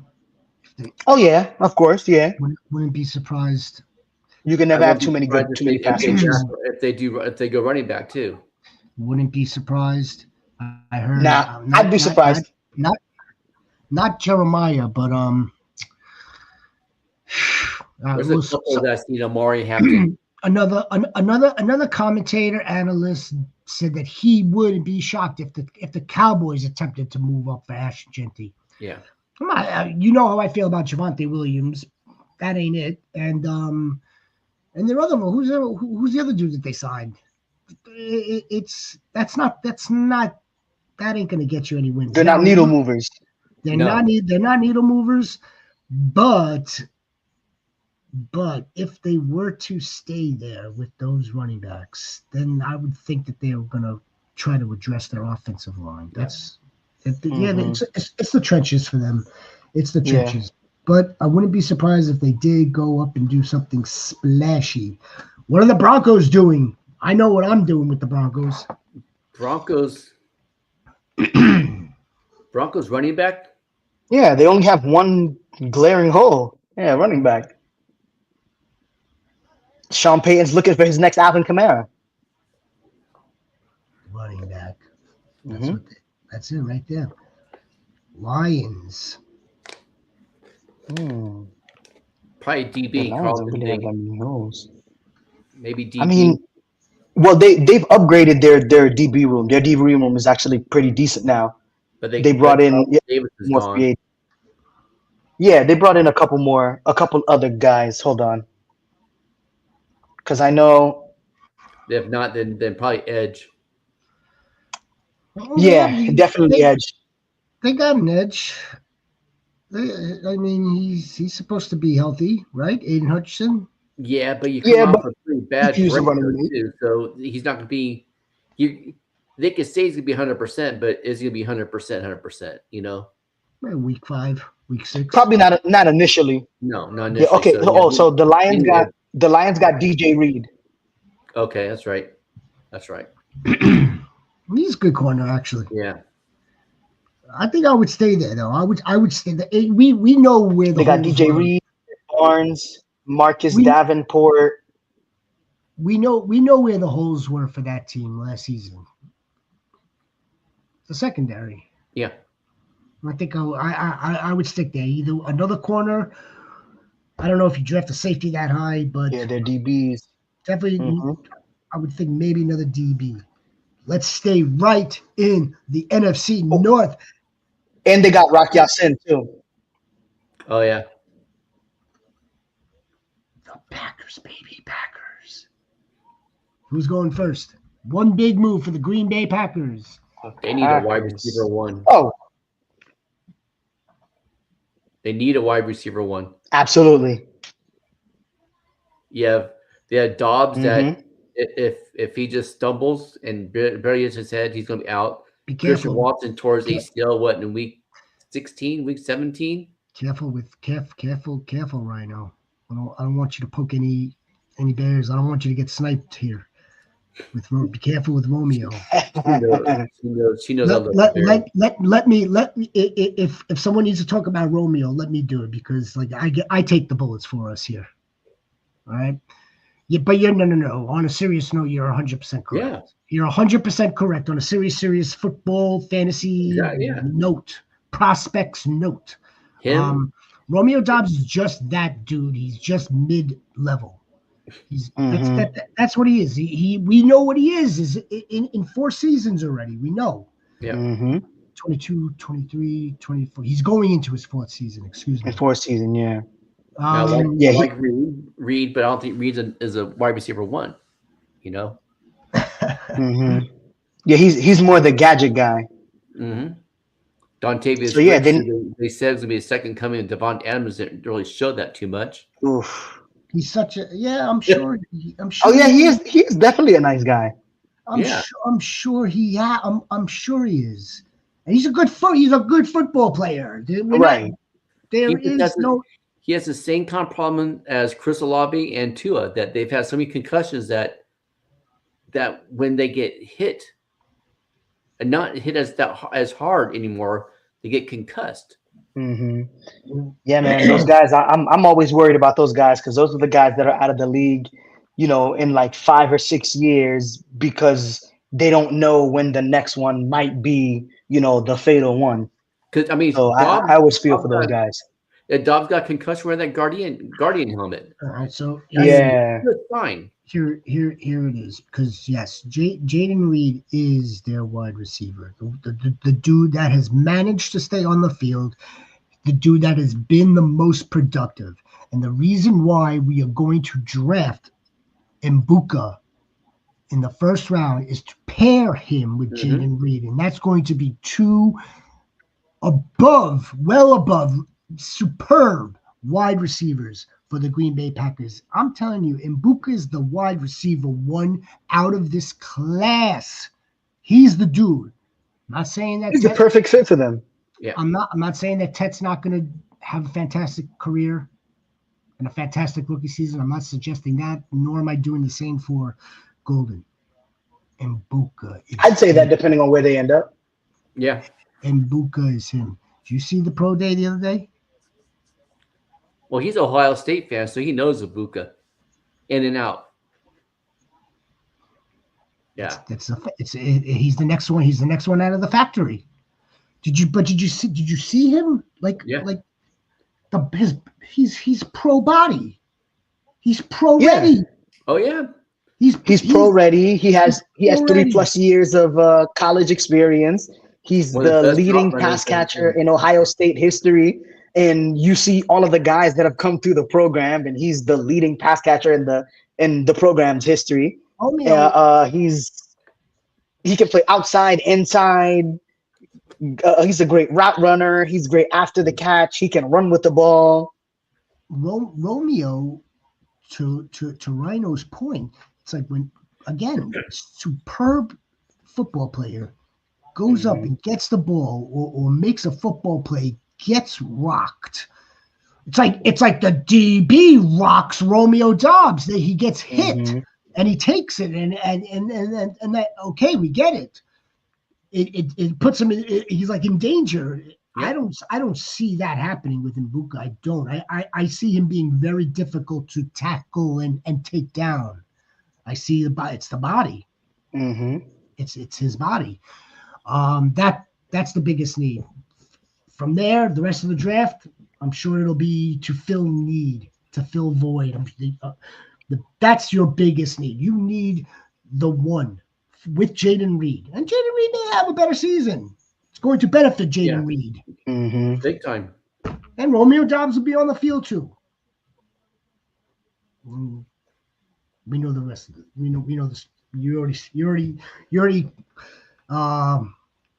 If they Oh yeah, of course, yeah. wouldn't be surprised. You can I never have wouldn't be too many surprised good, too many if they passers. draft if they go running back too. Wouldn't be surprised. I heard Nah, I'd be surprised. not Jeremiah, but There's a well, couple that's Maury Hampton. another commentator analyst said that he wouldn't be shocked if the Cowboys attempted to move up for Ash Genty. Yeah. You know how I feel about Javonte Williams. That ain't it. And their other one, who's the other dude that they signed? That ain't gonna get you any wins. They're not needle movers. They're not needle movers, but if they were to stay there with those running backs, then I would think that they are gonna try to address their offensive line. It's the trenches for them. It's the trenches. But I wouldn't be surprised if they did go up and do something splashy. What are the Broncos doing? I know what I'm doing with the Broncos. Broncos running back? Yeah, they only have one glaring hole. Yeah, running back. Sean Payton's looking for his next Alvin Kamara. Running back. That's it right there. Lions. Probably DB. Maybe DB. I mean, well, they've upgraded their DB room. Their DB room is actually pretty decent now. But they brought in more free agents. Yeah, they brought in a couple other guys. Hold on, because I know if not, then probably edge. Yeah, definitely edge. They got an edge. I mean, he's supposed to be healthy, right? Aiden Hutchinson. Yeah, but you come off a pretty bad break too, so he's not going to be. They can say he's going to be 100%, but is he going to be 100%? Week 5, week 6. Probably not initially. No, not initially. Yeah, okay. So the Lions got DJ Reed. Okay, that's right. He's a good corner, actually. Yeah. I think I would stay there though. I would stay there. We know where they got DJ Reed, Barnes, Marcus Davenport. We know where the holes were for that team last season. The secondary. Yeah. I think I would stick there. Either another corner. I don't know if you draft a safety that high, but yeah, they're DBs. Definitely, I would think maybe another DB. Let's stay right in the NFC North. And they got Rock Ya-Sin too. Oh yeah. The Packers, baby, Packers. Who's going first? One big move for the Green Bay Packers. They need a wide receiver 1. Oh. They need a wide receiver 1. Absolutely. Yeah, they had Dobbs that if he just stumbles and buries his head, he's going to be out. Be careful. Christian Watson towards ACL, in week 16, week 17? Careful, Rhino. I don't want you to poke any bears. I don't want you to get sniped here. Be careful with Romeo. She knows. Let me. If someone needs to talk about Romeo, let me do it because I take the bullets for us here. All right. Yeah, but no. On a serious note, you're 100% correct. Yeah. You're 100% correct on a serious football fantasy note, prospects note. Him? Romeo Dobbs is just that dude. He's just mid-level. That's what he is. We know what he is in 4 seasons already. We know. Yeah. 22, 23, 24. He's going into his 4th season. Excuse me. 4th season, yeah. Reed, but I don't think Reed is a wide receiver 1. Yeah, he's more the gadget guy. Dontavius. So yeah, they said it's gonna be a second coming, and Devon Adams didn't really show that too much. Oof. He's such a I'm sure. Oh yeah, he is definitely a nice guy. I'm sure he is, and he's a good football player. Right. He has the same kind of problem as Chris Olave and Tua, that they've had so many concussions that when they get hit, and not hit as hard anymore to get concussed. Hmm. Yeah, man, those guys. I'm always worried about those guys because those are the guys that are out of the league, in like 5 or 6 years because they don't know when the next one might be, the fatal one. Because I mean, So I always feel for those guys. Dobbs got concussion wearing that guardian helmet. All right, so That's Yeah. fine. here it is. Because yes, Jaden Reed is their wide receiver, the dude that has managed to stay on the field, the dude that has been the most productive, and the reason why we are going to draft Mbuka in the first round is to pair him with Jaden Reed, and that's going to be two well above, superb wide receivers for the Green Bay Packers. I'm telling you, Mbuka is the wide receiver one out of this class. He's the dude. I'm not saying that He's the perfect fit for them. Yeah. I'm not saying that Tet's not going to have a fantastic career and a fantastic rookie season. I'm not suggesting that, nor am I doing the same for Golden. Mbuka is I'd say that depending on where they end up. Yeah. Mbuka is him. Did you see the pro day the other day? Well, he's an Ohio State fan, so he knows Ibuka in and out. Yeah. He's the next one. He's the next one out of the factory. Did you see him? He's pro body. He's pro ready. Oh yeah. He's pro ready. He has ready. 3+ years of college experience. He's the leading pass catcher in Ohio State history. And you see all of the guys that have come through the program, and he's the leading pass catcher in the program's history. He can play outside, inside. He's a great route runner. He's great after the catch. He can run with the ball. Romeo, to Rhino's point, it's like when, again, superb football player goes up and gets the ball or makes a football play, gets rocked. It's like the DB rocks Romeo Dobbs. That he gets hit and he takes it and that, okay, we get it. It puts him in. He's like in danger. Yeah. I don't see that happening with Mbuka. I don't. I see him being very difficult to tackle and take down. I see it's the body. It's his body. That's the biggest need. From there, the rest of the draft, I'm sure it'll be to fill need, to fill void. That's your biggest need. You need the one with Jaden Reed. And Jaden Reed may have a better season. It's going to benefit Jaden Reed. Big time. And Romeo Dobbs will be on the field too. We know the rest of it. We know this. You already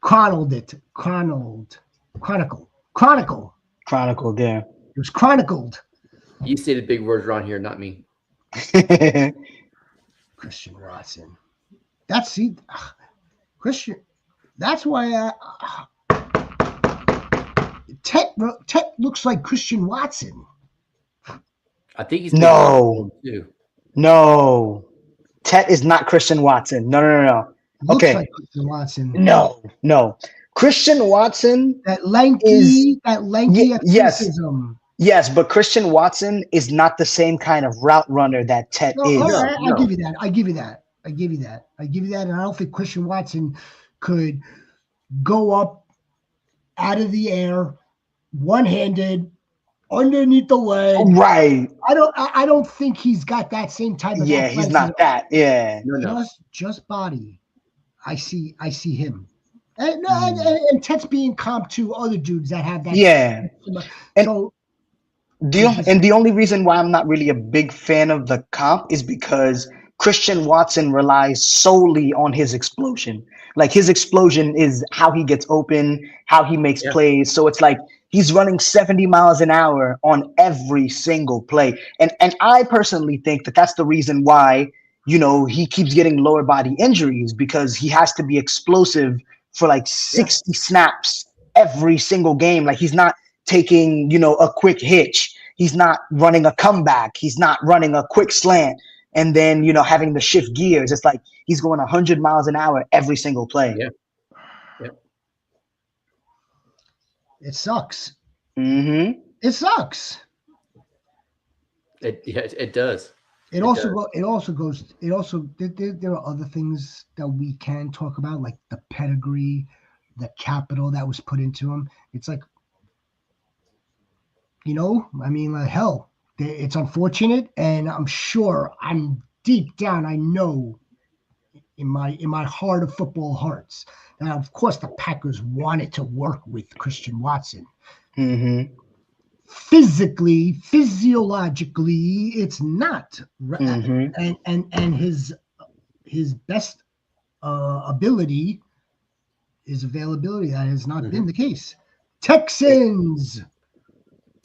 chronicled it. Chronicled, yeah. It was chronicled. You say the big words around here, not me. Christian Watson. Christian. That's why Tet looks like Christian Watson. I think he's no. Too. No. Tet is not Christian Watson. No. Looks like Christian Watson. No. Christian Watson, that lanky athleticism. Yes, but Christian Watson is not the same kind of route runner that Tet is. I give you that. I give you that. And I don't think Christian Watson could go up out of the air, one-handed, underneath the leg. Right. I don't think he's got that same type of. Yeah, he's not that. Yeah. Just body. I see him. And Tet's being comped to other dudes that have that. Yeah. So, the only reason why I'm not really a big fan of the comp is because Christian Watson relies solely on his explosion. Like his explosion is how he gets open, how he makes plays. So it's like he's running 70 miles an hour on every single play. And I personally think that that's the reason why, he keeps getting lower body injuries, because he has to be explosive for like 60 snaps every single game. Like he's not taking, a quick hitch. He's not running a comeback. He's not running a quick slant and then, having to shift gears. It's like he's going 100 miles an hour every single play. Yeah. It sucks. Mm-hmm. It sucks. It does. It It also does. go. It also goes. It also there are other things that we can talk about, like the pedigree, the capital that was put into him. It's like, I mean, like, hell, it's unfortunate, and I'm sure, I'm deep down, I know in my heart of football hearts that of course the Packers wanted to work with Christian Watson. Mm-hmm. Physically, physiologically, it's not, Mm-hmm. and his best ability is availability. That has not been Hmm. the case. Texans,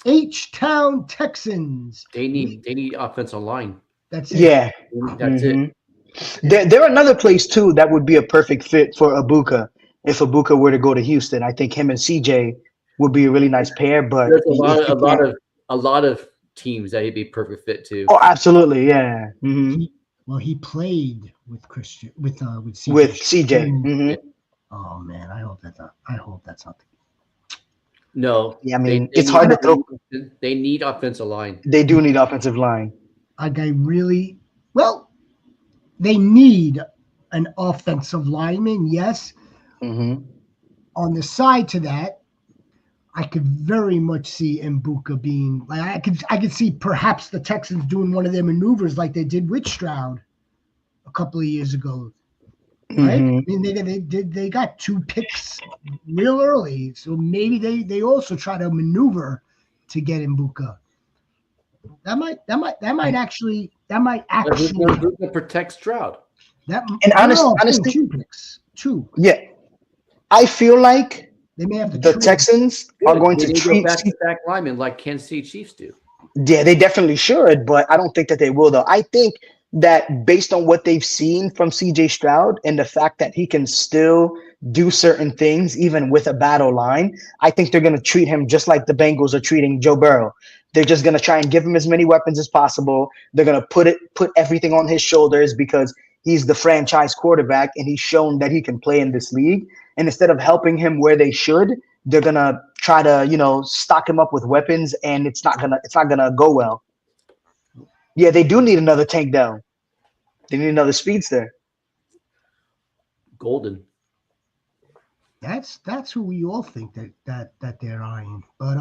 H Town Texans. They need offensive line. That's it. Yeah. That's it. Mm-hmm. It- There are another place too that would be a perfect fit for Ibuka if Ibuka were to go to Houston. I think him and CJ would be a really nice pair, but There's a lot if of you can't, a lot of teams that he'd be perfect fit to. oh, absolutely, yeah. Hmm. he well, he played with Christian with CJ. With CJ, Yeah. Oh man, I hope that's not. No, yeah. I they mean, they it's need hard to they throw. need, they need offensive line. They do need offensive line. Like, I really, well, they need an offensive lineman. Yes, Hmm. on the side to that, I could very much see Mbuka being like, I could see perhaps the Texans doing one of their maneuvers like they did with Stroud a couple of years ago, right? Hmm. I mean, they got two picks real early, so maybe they also try to maneuver to get Mbuka. But That might actually who's gonna protect Stroud? that And no, no, honestly, two picks, two. yeah, I feel like They may have to the trade. Texans are Good. going They to need to go treat. back to back linemen like Kansas City Chiefs do. Yeah, they definitely should, but I don't think that they will, though. I think that based on what they've seen from CJ Stroud and the fact that he can still do certain things even with a battle line, I think they're going to treat him just like the Bengals are treating Joe Burrow. They're just going to try and give him as many weapons as possible. They're going to put everything on his shoulders because he's the franchise quarterback and he's shown that he can play in this league. And instead of helping him where they should, they're gonna try to stock him up with weapons, and it's not gonna go well. Yeah, they do need another tank down. They need another speedster. Golden. That's who we all think that they're eyeing. But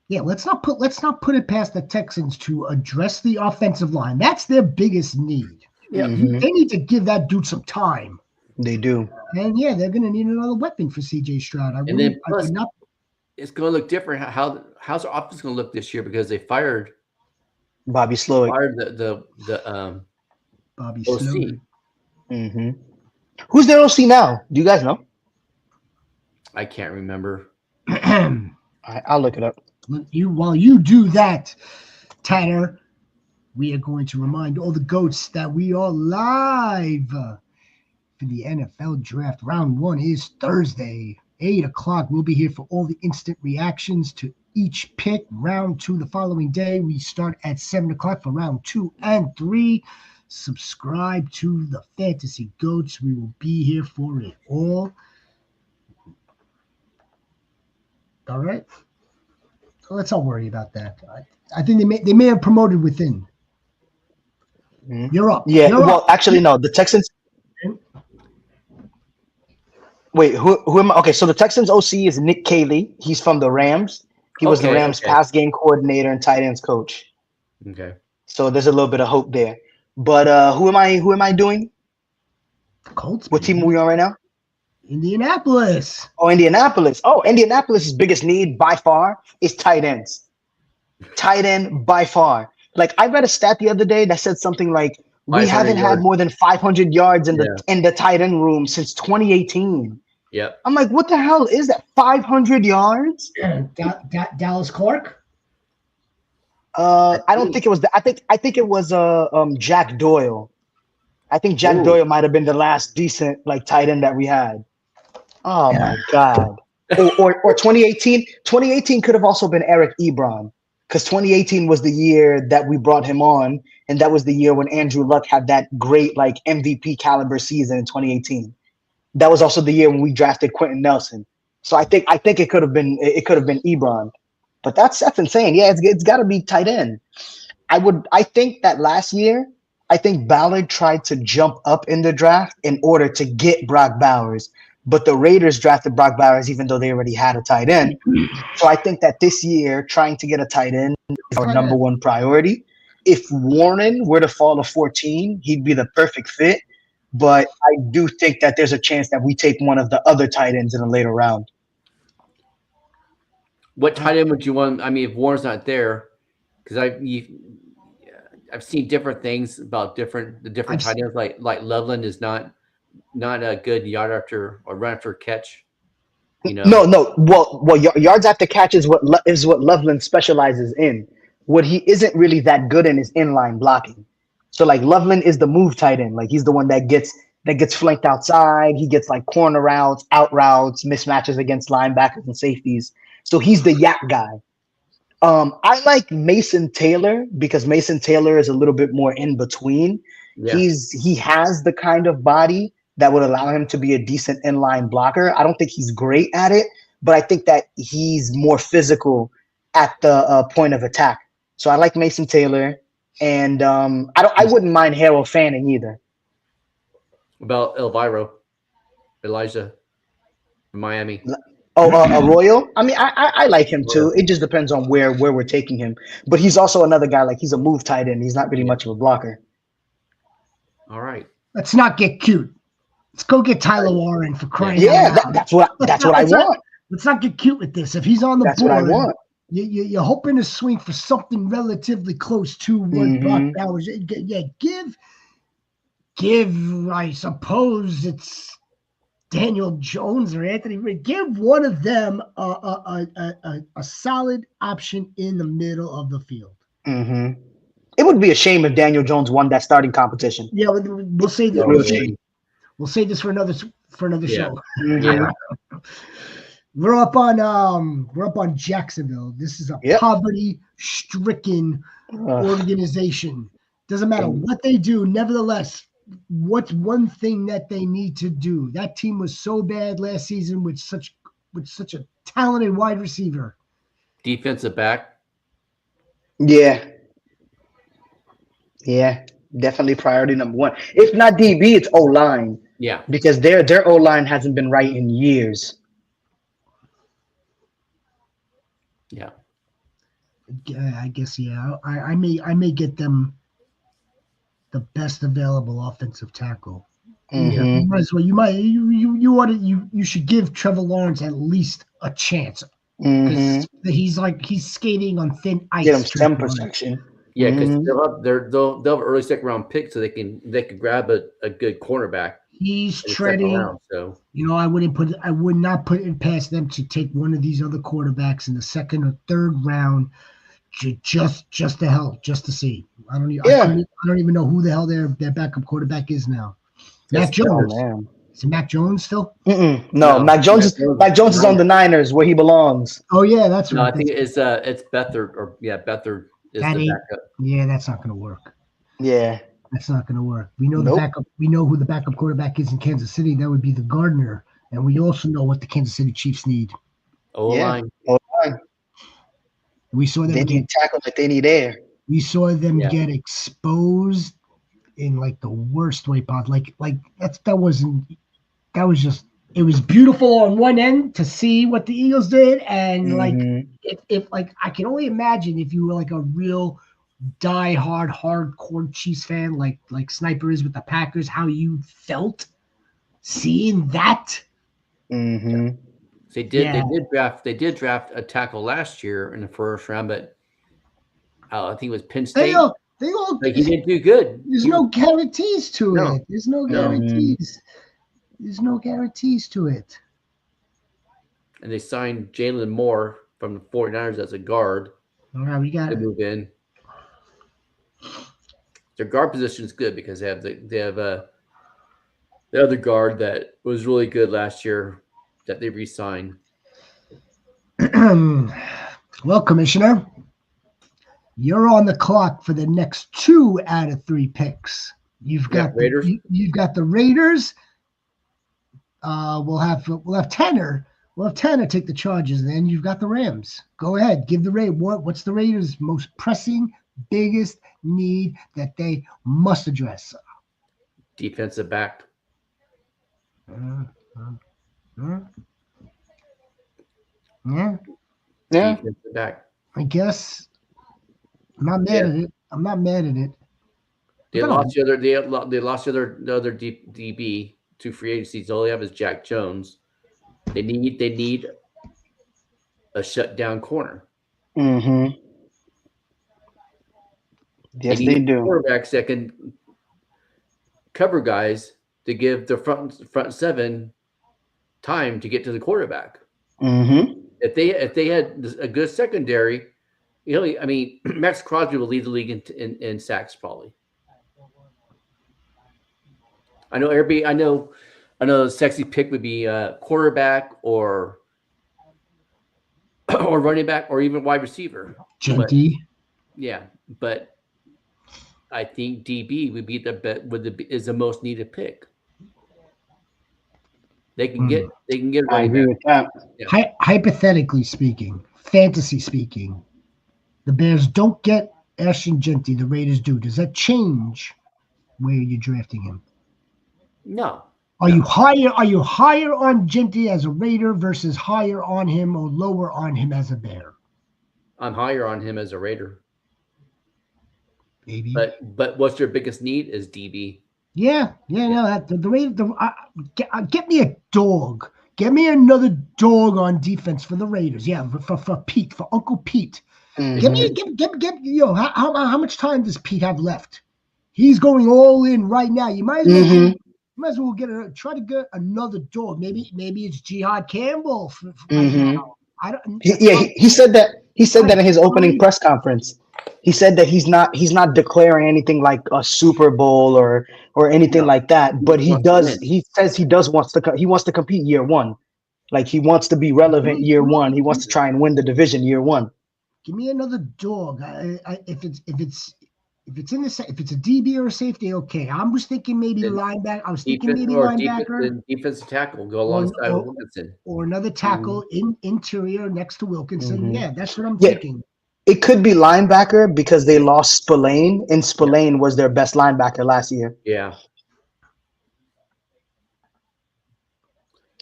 yeah, let's not put it past the Texans to address the offensive line. That's their biggest need. Yep. They need to give that dude some time. They do. And yeah, they're going to need another weapon for CJ Stroud. And then I plus, would not. it's going to look different. How's the offense going to look this year because they Bobby Slowick. fired the Bobby OC. Snowden. Hmm. Who's their OC now? Do you guys know? I can't remember. I'll look it up. While you do that, Tanner, we are going to remind all the goats that we are live for the NFL draft. Round 1 is Thursday, 8 o'clock. We'll be here for all the instant reactions to each pick. Round 2 the following day. We start at 7 o'clock for round 2 and 3. Subscribe to the Fantasy Goats. We will be here for it all. All right. So let's not worry about that. I think they may have promoted within. You're up. Yeah. You're Well, up. actually, no. The Texans. Wait. Who am I? Okay. So the Texans OC is Nick Caley. He's from the Rams. He was the Okay, Rams okay. pass game coordinator and tight ends coach. Okay. So there's a little bit of hope there. But who am I? Who am I doing? Colts. What team are baby. we on right now? Indianapolis. Oh, Indianapolis. Oh, Indianapolis' biggest need by far is tight ends. Tight end by far. Like I read a stat the other day that said something like we 500 haven't had yards. more than 500 yards in Yeah. the tight end room since 2018. Yep. I'm like, what the hell is that? 500 yards? Dallas Clark. I don't think it was. I think it was Jack Doyle. I think Jack Ooh. Doyle might have been the last decent like tight end that we had. Oh my God. Or 2018. 2018 could have also been Eric Ebron because 2018 was the year that we brought him on, and that was the year when Andrew Luck had that great like MVP caliber season in 2018. That was also the year when we drafted Quentin Nelson. So I think it could have been Ebron, but that's insane. Yeah, it's got to be tight end. I think that last year, I think Ballard tried to jump up in the draft in order to get Brock Bowers, but the Raiders drafted Brock Bowers even though they already had a tight end. So I think that this year, trying to get a tight end is our number one priority. If Warren were to fall to 14, he'd be the perfect fit. But I do think that there's a chance that we take one of the other tight ends in a later round. What tight end would you want? I mean, if Warren's not there, because I've seen different things about the different tight ends. Like Loveland is not a good yard after or run after catch. You know. No. Well, yards after catch is what Loveland specializes in. What he isn't really that good in is inline blocking. So like Loveland is the move tight end. Like he's the one that gets flanked outside. He gets like corner routes, out routes, mismatches against linebackers and safeties. So he's the yak guy. I like Mason Taylor because Mason Taylor is a little bit more in between. Yeah. He has the kind of body that would allow him to be a decent inline blocker. I don't think he's great at it, but I think that he's more physical at the point of attack. So I like Mason Taylor, and I wouldn't mind Harold Fanning either. About Elijah from Miami. Arroyo. I mean, I like him too. It just depends on where we're taking him. But he's also another guy. Like he's a move tight end. He's not really much of a blocker. All right. Let's not get cute. Let's go get Tyler Warren for crying out loud. That's what I want. Let's not get cute with this. If he's on the that's board, what I want. You're hoping to swing for something relatively close to what Brock Bowers. Yeah, give. I suppose it's Daniel Jones or Anthony Ray. Give one of them a solid option in the middle of the field. Mm-hmm. It would be a shame if Daniel Jones won that starting competition. Yeah, we'll say this. We'll say this for another show. Yeah. We're up on Jacksonville. This is a poverty-stricken organization. Doesn't matter what they do. Nevertheless, what's one thing that they need to do? That team was so bad last season with such a talented wide receiver. Defensive back. Yeah, definitely priority number one. If not DB, it's O-line. Yeah, because their O-line hasn't been right in years. Yeah, I guess I may get them the best available offensive tackle. Mm-hmm. You might as well. You should give Trevor Lawrence at least a chance because he's skating on thin ice. Get him stem protection. Yeah, because they'll have an early second round pick, so they can grab a good cornerback. He's treading. Round, so I would not put it past them to take one of these other quarterbacks in the second or third round, just to help, just to see. I don't even know who the hell their backup quarterback is now. Mac Jones. Is it Mac Jones still? No, Mac Jones is on the Niners where he belongs. Oh yeah, that's right. No, I think it's Beathard Beathard is the backup. Yeah, that's not going to work. Yeah. That's not going to work. We know the backup. We know who the backup quarterback is in Kansas City. That would be the Gardner, and we also know what the Kansas City Chiefs need. O-line. We saw them. They need tackle that they need air. We saw them get exposed in like the worst way possible. Like that was just. It was beautiful on one end to see what the Eagles did, and like if I can only imagine if you were like a real die-hard, hardcore Chiefs fan, like Sniper is with the Packers, how you felt seeing that. Mm-hmm. They did draft a tackle last year in the first round, but I think it was Penn State. They all he didn't do good. There's no guarantees to it. There's no guarantees. There's no guarantees to it. And they signed Jalen Moore from the 49ers as a guard. All right, we got to move in. Their guard position is good because they have the other guard that was really good last year that they re-signed. Well, Commissioner, you're on the clock for the next 2 out of 3 picks. You've got Raiders. You've got the Raiders. We'll have Tanner Well, if Tanner take the Chargers, then you've got the Rams. Go ahead, give the Raiders. What's the Raiders' most pressing, biggest need that they must address? Defensive back. Uh, uh, yeah, Yeah. Defensive back. I guess I'm not mad Yeah. at it. I'm not mad at it. They I gotta- lost the other. They lost the other DB to free agencies. All they have is Jack Jones. They need a shutdown corner. Mm-hmm. They Yes, need they do. quarterbacks that can cover guys to give the front seven time to get to the quarterback. Mm-hmm. If they had a good secondary, I mean, Max Crosby will lead the league in sacks probably. I know everybody. I know. The sexy pick would be quarterback or or running back or even wide receiver. Genty. Yeah, but I think DB would be is the most needed pick. They can get I running agree back. with that. Yeah. Hypothetically speaking, fantasy speaking, the Bears don't get Ashton Genty. The Raiders do. Does that change where you're drafting him? No, Are you higher? Are you higher on Genty as a Raider versus higher on him or lower on him as a Bear? I'm higher on him as a Raider. Baby. But what's your biggest need is DB. Yeah. No, the Raiders. Get me a dog. Get me another dog on defense for the Raiders. Yeah, for Pete, for Uncle Pete. Mm-hmm. Get how much time does Pete have left? He's going all in right now. You might as well. Mm-hmm. You might as well try to get another dog. Maybe it's Jihad Campbell for right Mm-hmm. now. I don't. He said that. He said that in his opening press conference. He said that he's not declaring anything like a Super Bowl or anything like that. But he does. He says he wants to compete year one. Like he wants to be relevant year one. He wants to try and win the division year one. Give me another dog. If it's a DB or a safety, okay. I was thinking maybe linebacker. I was thinking maybe linebacker. Defensive tackle go alongside Wilkinson. Or another tackle in interior next to Wilkinson. Mm-hmm. Yeah, that's what I'm thinking. It could be linebacker because they lost Spillane, and Spillane was their best linebacker last year. Yeah.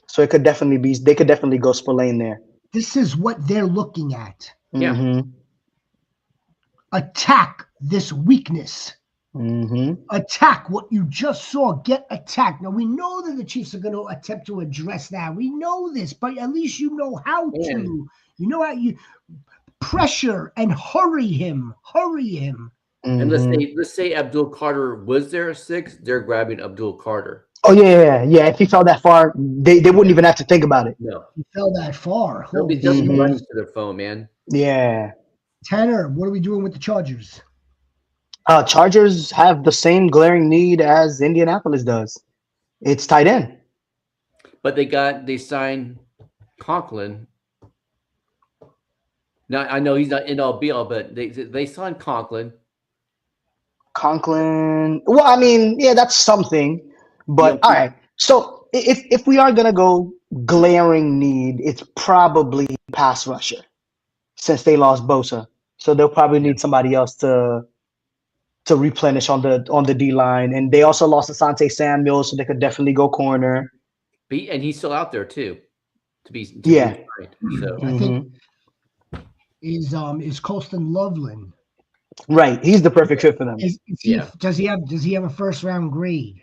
So it could definitely be. They could definitely go Spillane there. This is what they're looking at. Yeah. Mm-hmm. Attack this weakness. Mm-hmm. Attack what you just saw. Get attacked. Now we know that the Chiefs are going to attempt to address that. We know this, but at least you know how to. You know how you pressure and hurry him. And let's say Abdul Carter was there at 6, they're grabbing Abdul Carter. Oh yeah. If he fell that far, they wouldn't even have to think about it. No, He fell that far. nobody doesn't rush to their phone, man. Yeah. Tanner, what are we doing with the Chargers? Chargers have the same glaring need as Indianapolis does. It's tight end. But they signed Conklin. Now I know he's not in all be all, but they signed Conklin. Well, I mean, yeah, that's something. But all right. So if we are gonna go glaring need, it's probably pass rusher, since they lost Bosa. So they'll probably need somebody else to replenish on the D line, and they also lost Asante Samuel, so they could definitely go corner. And he's still out there too. Yeah. So I think is Colston Loveland. Right. He's the perfect fit for them. Does he have a first round grade?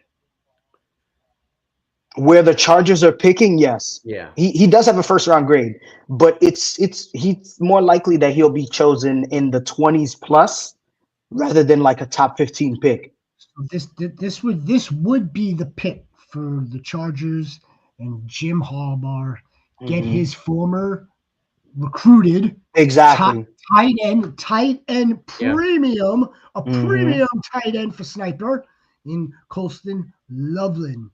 Where the Chargers are picking, yes. Yeah. He does have a first round grade, but he's more likely that he'll be chosen in the 20s plus rather than like a top 15 pick. So this would be the pick for the Chargers and Jim Harbaugh. Get his former recruited exactly tight end premium, premium tight end for sniper in Colston Loveland.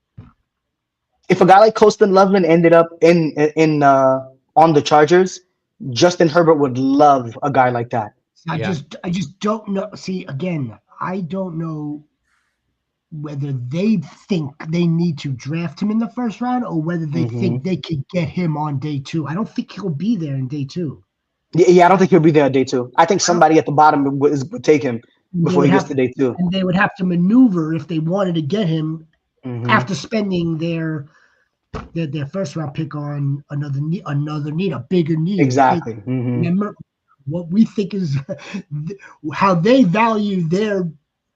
If a guy like Colston Loveland ended up in on the Chargers, Justin Herbert would love a guy like that. I just don't know. See, again, I don't know whether they think they need to draft him in the first round or whether they think they could get him on day 2. I don't think he'll be there in day 2. Yeah, I don't think he'll be there on day 2. I think somebody at the bottom would take him They before would he gets have to day 2. and they would have to maneuver if they wanted to get him after spending their first round pick on another need, a bigger need. Exactly. Remember what we think is how they value their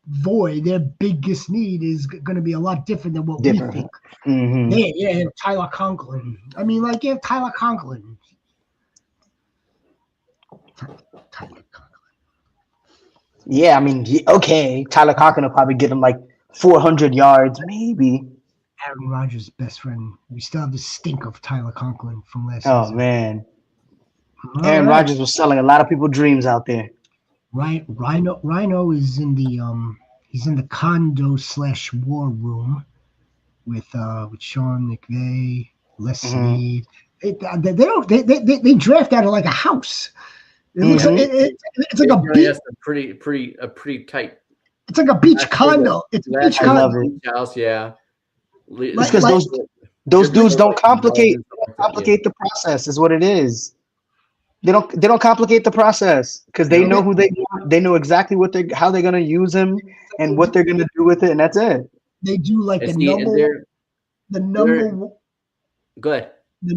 void, their biggest need is going to be a lot different than what we think. Yeah, Tyler Conklin. I mean, like, yeah, Tyler Conklin. Yeah, I mean, okay, Tyler Conklin will probably get him like 400 yards, maybe. Aaron Rodgers' best friend. We still have the stink of Tyler Conklin from last Oh season. man, Right. Aaron Rodgers was selling a lot of people's dreams out there. Right, Rhino is in the he's in the condo / war room with Sean McVay, Les Snead. They draft out of like a house. It looks like it's like a beach. A pretty tight. It's like a beach condo. It's a beach condo. I love it. House, yeah. It's because those dudes don't complicate the process. Is what it is. They don't complicate the process because they know who they want. They know exactly how they're gonna use him and what they're gonna do with it, and that's it. They do like the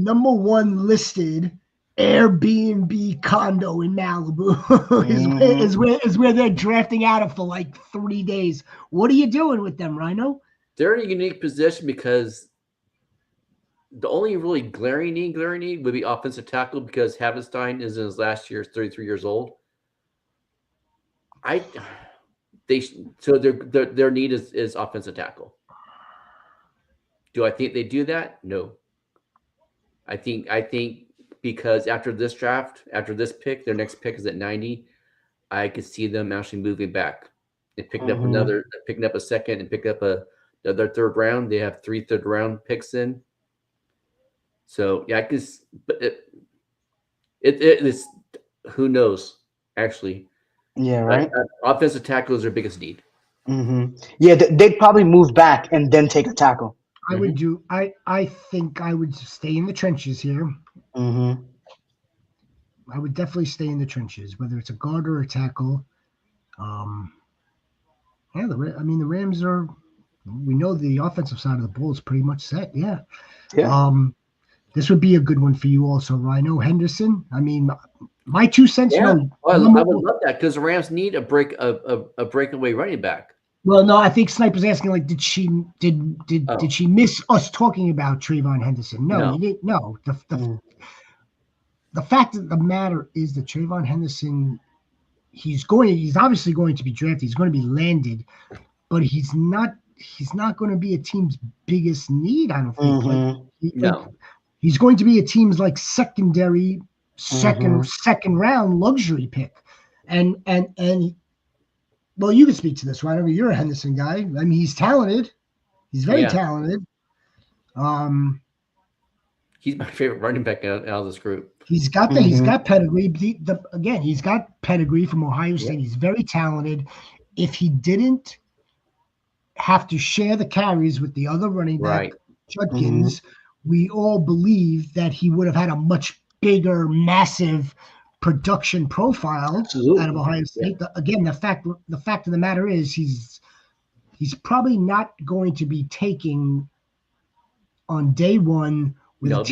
number one listed Airbnb condo in Malibu is where they're drafting out of for like 3 days. What are you doing with them, Rhino? They're in a unique position because the only really glaring need would be offensive tackle because Havenstein is in his last year, 33 years old. Their need is offensive tackle. Do I think they do that? No. I think because after this draft, after this pick, their next pick is at 90. I could see them actually moving back and picking up a second and pick up another third round. They have 3 third-round picks in. So yeah, but it is, who knows actually. Yeah, right. Offensive tackle is their biggest need. Yeah, they'd probably move back and then take a tackle. I would do. I think I would stay in the trenches here. I would definitely stay in the trenches, whether it's a guard or a tackle. The Rams are. We know the offensive side of the ball is pretty much set. Yeah. This would be a good one for you also, Rhino. Henderson. I mean, my 2 cents. Yeah. I would love that because the Rams need a breakaway running back. Well, no, I think Sniper's asking, like, did she miss us talking about Trayvon Henderson? No, you didn't. No, the fact of the matter is that Trayvon Henderson, he's obviously going to be drafted. He's going to be landed, but he's not going to be a team's biggest need. I don't think. He's going to be a team's like secondary, second round luxury pick, and well, you can speak to this, right? I mean, you're a Henderson guy. I mean, he's talented. He's very talented. He's my favorite running back out of this group. He's got he's got pedigree. He's got pedigree from Ohio State. He's very talented. If he didn't have to share the carries with the other running back, Judkins, we all believe that he would have had a much bigger, massive production profile out of Ohio State. Again, the fact of the matter is he's probably not going to be taking on day one with the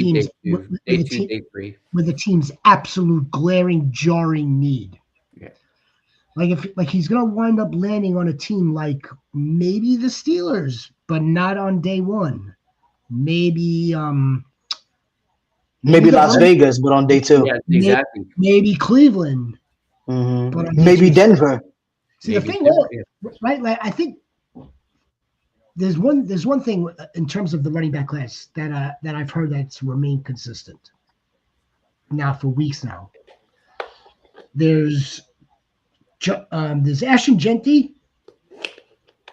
team's absolute glaring, jarring need. Yeah. Like he's gonna wind up landing on a team like maybe the Steelers, but not on day one. Maybe Las Vegas, but on day 2. Yeah, exactly. Maybe Cleveland. But maybe Denver. See, the thing is, right? Like, I think there's one thing in terms of the running back class that I've heard that's remained consistent now for weeks now. There's Ashton Genty,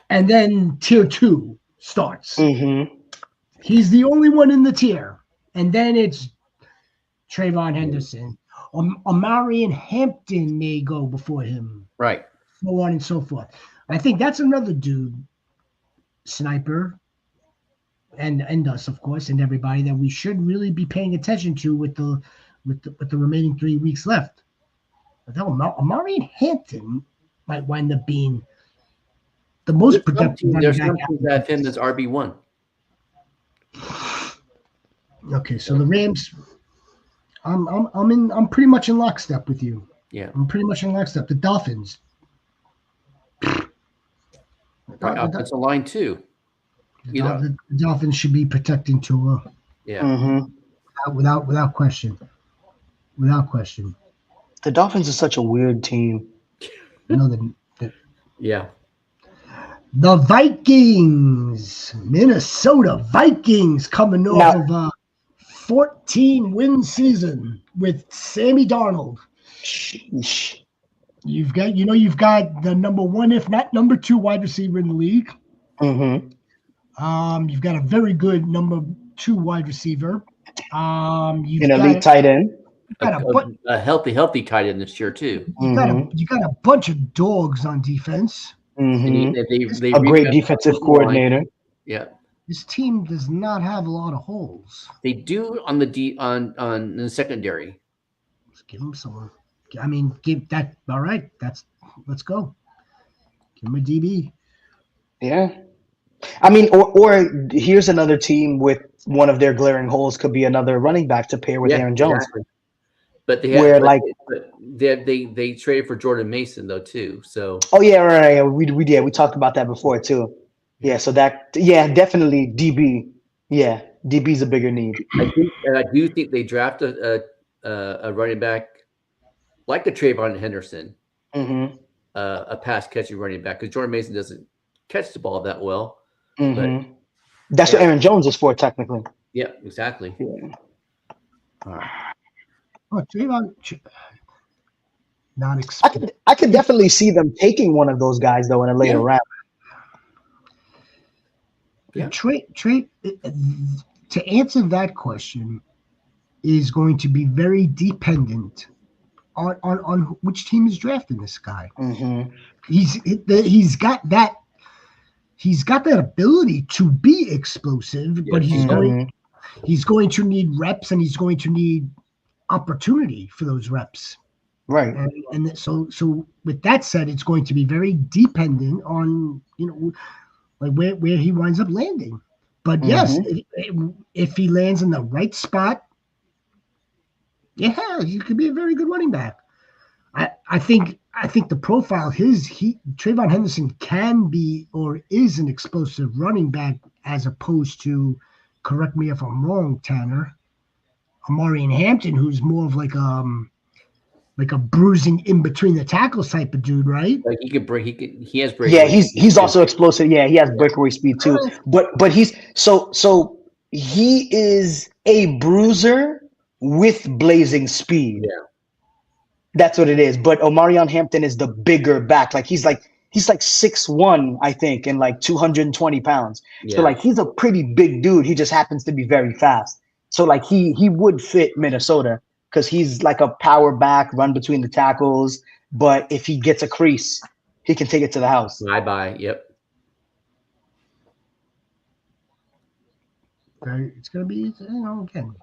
and then tier 2 starts. He's the only one in the tier, and then it's Trayvon Henderson. Amarian Hampton may go before him. Right. So on and so forth. I think that's another dude sniper, and us, of course, and everybody that we should really be paying attention to with the remaining 3 weeks left. But Amari Hampton might wind up being the most productive running There's back. some teams that have him as RB1. Okay, so the Rams, I'm pretty much in lockstep with you. Yeah. I'm pretty much in lockstep. The Dolphins. Right, offensive line too. The Dolphins should be protecting Tua. Yeah. Mm-hmm. Without question. Without question. The Dolphins are such a weird team. Yeah. The Vikings, Minnesota Vikings, coming off of a 14-win season with Sammy Darnold. Sheesh. You've got the number one, if not number two, wide receiver in the league. Mm-hmm. You've got a very good number two wide receiver. You've An got elite tight end. A healthy tight end this year too. You got a bunch of dogs on defense. Mm-hmm. They A great defensive coordinator. Yeah. This team does not have a lot of holes. They do on the secondary. Let's give them someone. I mean, give that. All right, let's go. Give them a DB. Yeah. I mean, or here's another team with one of their glaring holes could be another running back to pair with Aaron Jones. Exactly. But they traded for Jordan Mason though too. So right. We talked about that before too. Yeah, so definitely DB. Yeah, DB's a bigger need. I do think they drafted a running back like a Trayvon Henderson, a pass catching running back, because Jordan Mason doesn't catch the ball that well. Mm-hmm. That's what Aaron Jones is for, technically. Yeah, exactly. Yeah. All right. Oh, Trayvon, not expected. I could definitely see them taking one of those guys though in a later round. Yeah. To answer that question is going to be very dependent on which team is drafting this guy. Mm-hmm. He's got that ability to be explosive, but he's going to need reps, and he's going to need opportunity for those reps. Right. And so with that said, it's going to be very dependent on like where he winds up landing. But yes, if he lands in the right spot, yeah, he could be a very good running back. I think the profile Trayvon Henderson can be or is an explosive running back, as opposed to, correct me if I'm wrong, Tanner, Amari Hampton, who's more of like a bruising in between the tackles type of dude, right? Like he has breakaway. Yeah, he's also explosive. Yeah, he has breakaway speed too. But he's so he is a bruiser with blazing speed. Yeah. That's what it is. But Omarion Hampton is the bigger back. Like he's like 6'1", I think, and like 220 pounds. Yeah. So like he's a pretty big dude. He just happens to be very fast. So like he would fit Minnesota because he's like a power back, run between the tackles. But if he gets a crease, he can take it to the house. Bye. Yep. It's gonna be, again,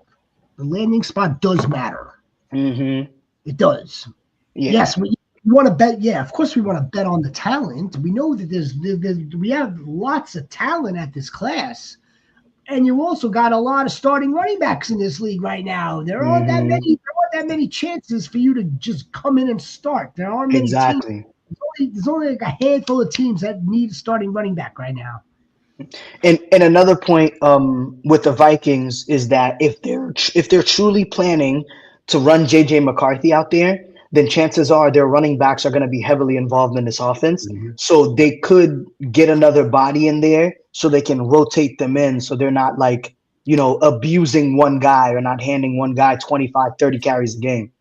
the landing spot does matter. Mm-hmm. It does. Yeah. Yes, we want to bet. Yeah, of course we want to bet on the talent. We know that we have lots of talent at this class, and you also got a lot of starting running backs in this league right now. There aren't that many. There aren't that many chances for you to just come in and start. There aren't many teams. There's only like a handful of teams that need a starting running back right now. And another point with the Vikings is that if they're truly planning to run JJ McCarthy out there, then chances are their running backs are going to be heavily involved in this offense. Mm-hmm. So they could get another body in there so they can rotate them in, so they're not like, abusing one guy or not handing one guy 25, 30 carries a game,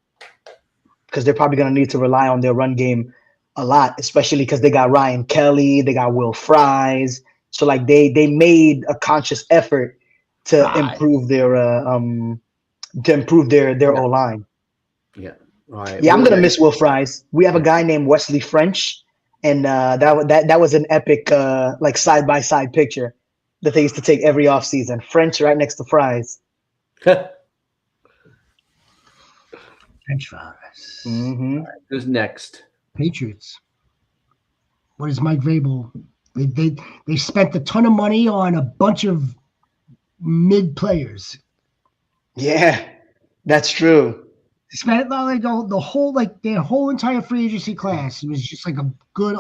because they're probably going to need to rely on their run game a lot, especially because they got Ryan Kelly, they got Will Fries. So like they made a conscious effort to improve their O-line. Yeah. Right. Yeah, I'm gonna miss Will Fries. We have a guy named Wesley French, and that was an epic like side by side picture that they used to take every offseason. French right next to fries. French fries. Mm-hmm. Who's next? Patriots. What is Mike Vrabel? They spent a ton of money on a bunch of mid players. Yeah, that's true. They spent like the whole their whole entire free agency class. It was just like a good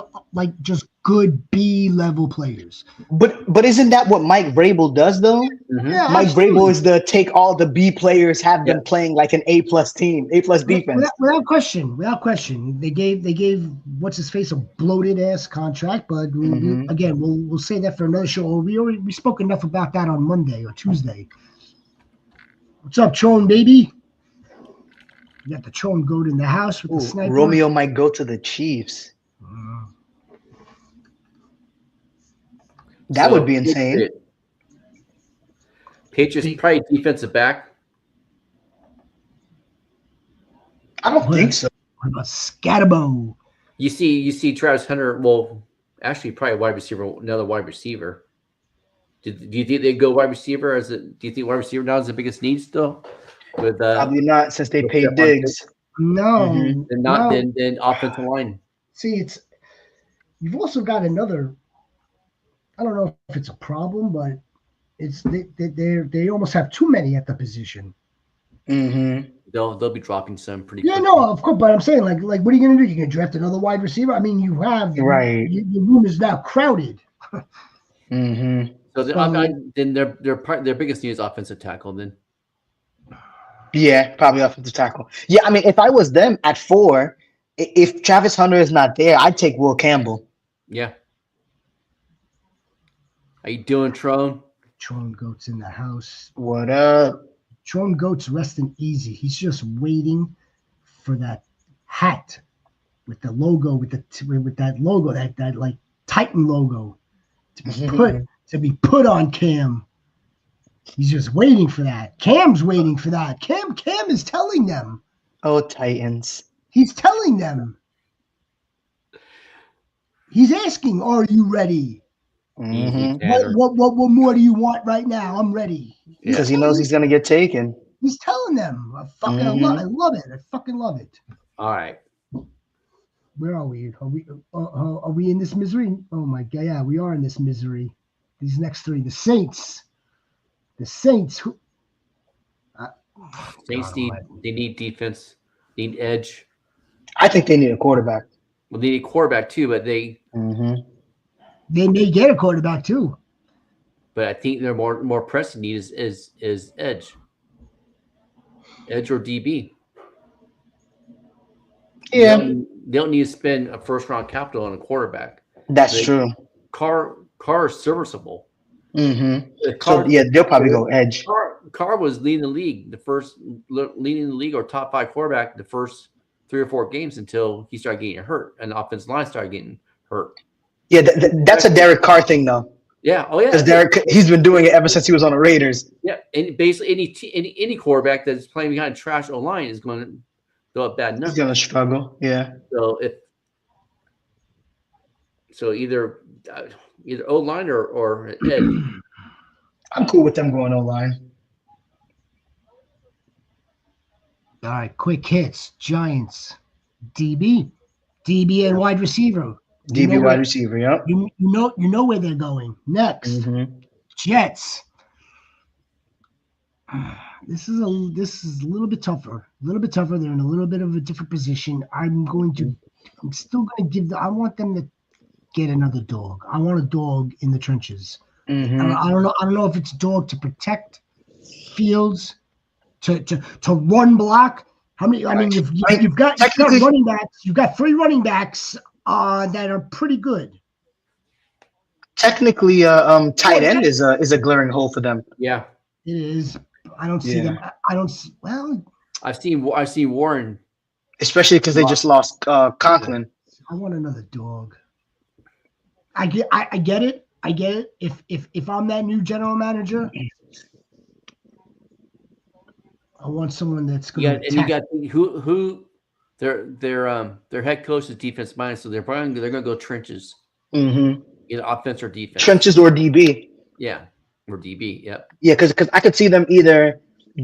just good B level players. But isn't that what Mike Vrabel does though? Mhm. Yeah, Mike absolutely. Vrabel is the take all the B players, have them playing like an A+ team, A+ defense. Without question. They gave what's his face a bloated ass contract, but again we'll say that for another show. We spoke enough about that on Monday or Tuesday. What's up, Tron baby? You got the Tron goat in the house with the sniper. Romeo might go to the Chiefs. That would be insane. Patriots probably defensive back. I don't think so. What about Scatterbo? You see Travis Hunter. Well, actually, probably wide receiver. Another wide receiver. Do you think they go wide receiver? Do you think wide receiver now is the biggest need still? With Probably not, since they paid Stephon Diggs. No, then offensive line. See, you've also got another. I don't know if it's a problem, but they almost have too many at the position. Mm-hmm. They'll be dropping some pretty. Yeah, quickly. no, of course, but I'm saying what are you gonna do? You're gonna draft another wide receiver? I mean, you have Right. Your room is now crowded. Mm-hmm. So then their biggest need is offensive tackle. Then Yeah, probably offensive tackle. Yeah, I mean, if I was them at 4, if Travis Hunter is not there, I'd take Will Campbell. yeah. How you doing, Tron? Tron Goat's in the house. What up? Tron Goat's resting easy. He's just waiting for that hat with the logo, with that logo, that like Titan logo to be put on Cam. He's just waiting for that. Cam's waiting for that. Cam is telling them. Oh, Titans. He's telling them. He's asking, "Are you ready? Mm-hmm. What more do you want right now? I'm ready." Because he knows he's gonna get taken. He's telling them. I love it. I fucking love it. All right. Where are we? Are we in this misery? Oh my god, yeah, we are in this misery. These next 3, the Saints. The Saints. Saints they need defense, need edge. I think they need a quarterback. Well, they need a quarterback too, but They may get a quarterback too. But I think their more pressing need is edge or DB. Yeah, they don't need to spend a first round capital on a quarterback. that's true. Carr is serviceable. Mm-hmm. So yeah, they'll probably go edge. Carr was leading the league, or top 5 quarterback the first 3 or 4 games until he started getting hurt and the offensive line started getting hurt. Yeah, that's a Derek Carr thing though. Yeah. Oh yeah. Because he's been doing it ever since he was on the Raiders. Yeah, and basically any quarterback that's playing behind trash O-line is going to go up bad numbers. He's gonna struggle. Yeah. So either O-line or edge. I'm cool with them going O-line. All right, quick hits. Giants, DB and wide receiver. DB wide receiver. Yep. You know where they're going next. Mm-hmm. Jets. This is a little bit tougher. They're in a little bit of a different position. I'm still going to I want them to get another dog. I want a dog in the trenches. Mm-hmm. I don't know if it's a dog to protect Fields, to run block. How many? I mean, you've got running backs. You've got 3 running backs that are pretty good. Technically, tight end is a glaring hole for them. Yeah, it is. I don't see them. I don't see. Well, I've seen Warren, especially because they just lost Conklin. I want another dog. I get it. If I'm that new general manager, I want someone that's going to. You got who their head coach is defense minded, so they're gonna go trenches, Mm-hmm. either offense or defense. Trenches or DB. Yeah, or DB. Yep. Yeah, because I could see them either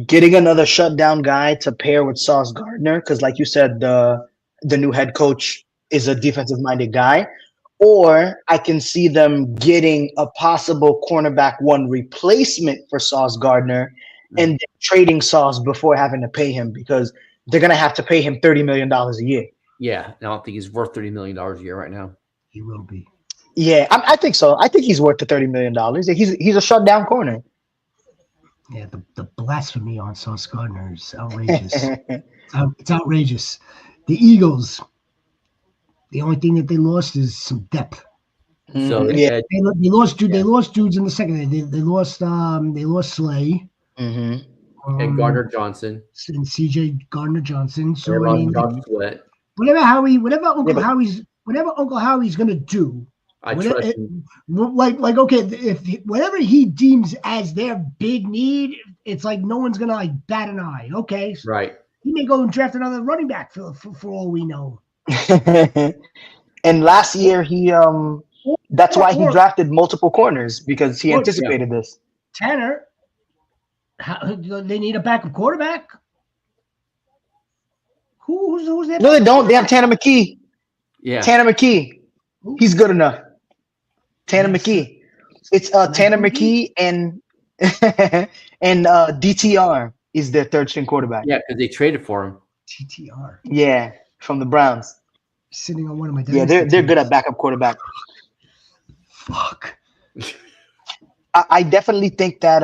getting another shutdown guy to pair with Sauce Gardner, because like you said, the new head coach is a defensive minded guy, or I can see them getting a possible cornerback one replacement for Sauce Gardner and then trading Sauce before having to pay him because they're gonna have to pay him $30 million a year. Yeah, I don't think he's worth $30 million a year right now. He will be. Yeah, I think so. I think he's worth the $30 million. He's a shutdown corner. Yeah, the blasphemy on Sauce Gardner is outrageous. It's outrageous. The Eagles, the only thing that they lost is some depth. So Yeah. They lost dudes in the second. They lost Slay. Mm-hmm. and Gardner Johnson, And CJ Gardner Johnson. So and I mean, Josh Sweat. whatever Uncle Howie's gonna do, I whatever, trust him. like okay, if whatever he deems as their big need, it's like no one's gonna like bat an eye. Okay, so Right. he may go and draft another running back for all we know. And last year that's why he drafted multiple corners because he anticipated this. Tanner, they need a backup quarterback. Who's their No, they backup don't. They have quarterback? Tanner McKee. Yeah. Tanner McKee. He's good enough. Tanner McKee. It's Tanner McKee and and DTR is their third string quarterback. Yeah, because they traded for him. TTR Yeah, from the Browns. sitting on one of my. Yeah, they're good at backup quarterback. Fuck. I definitely think that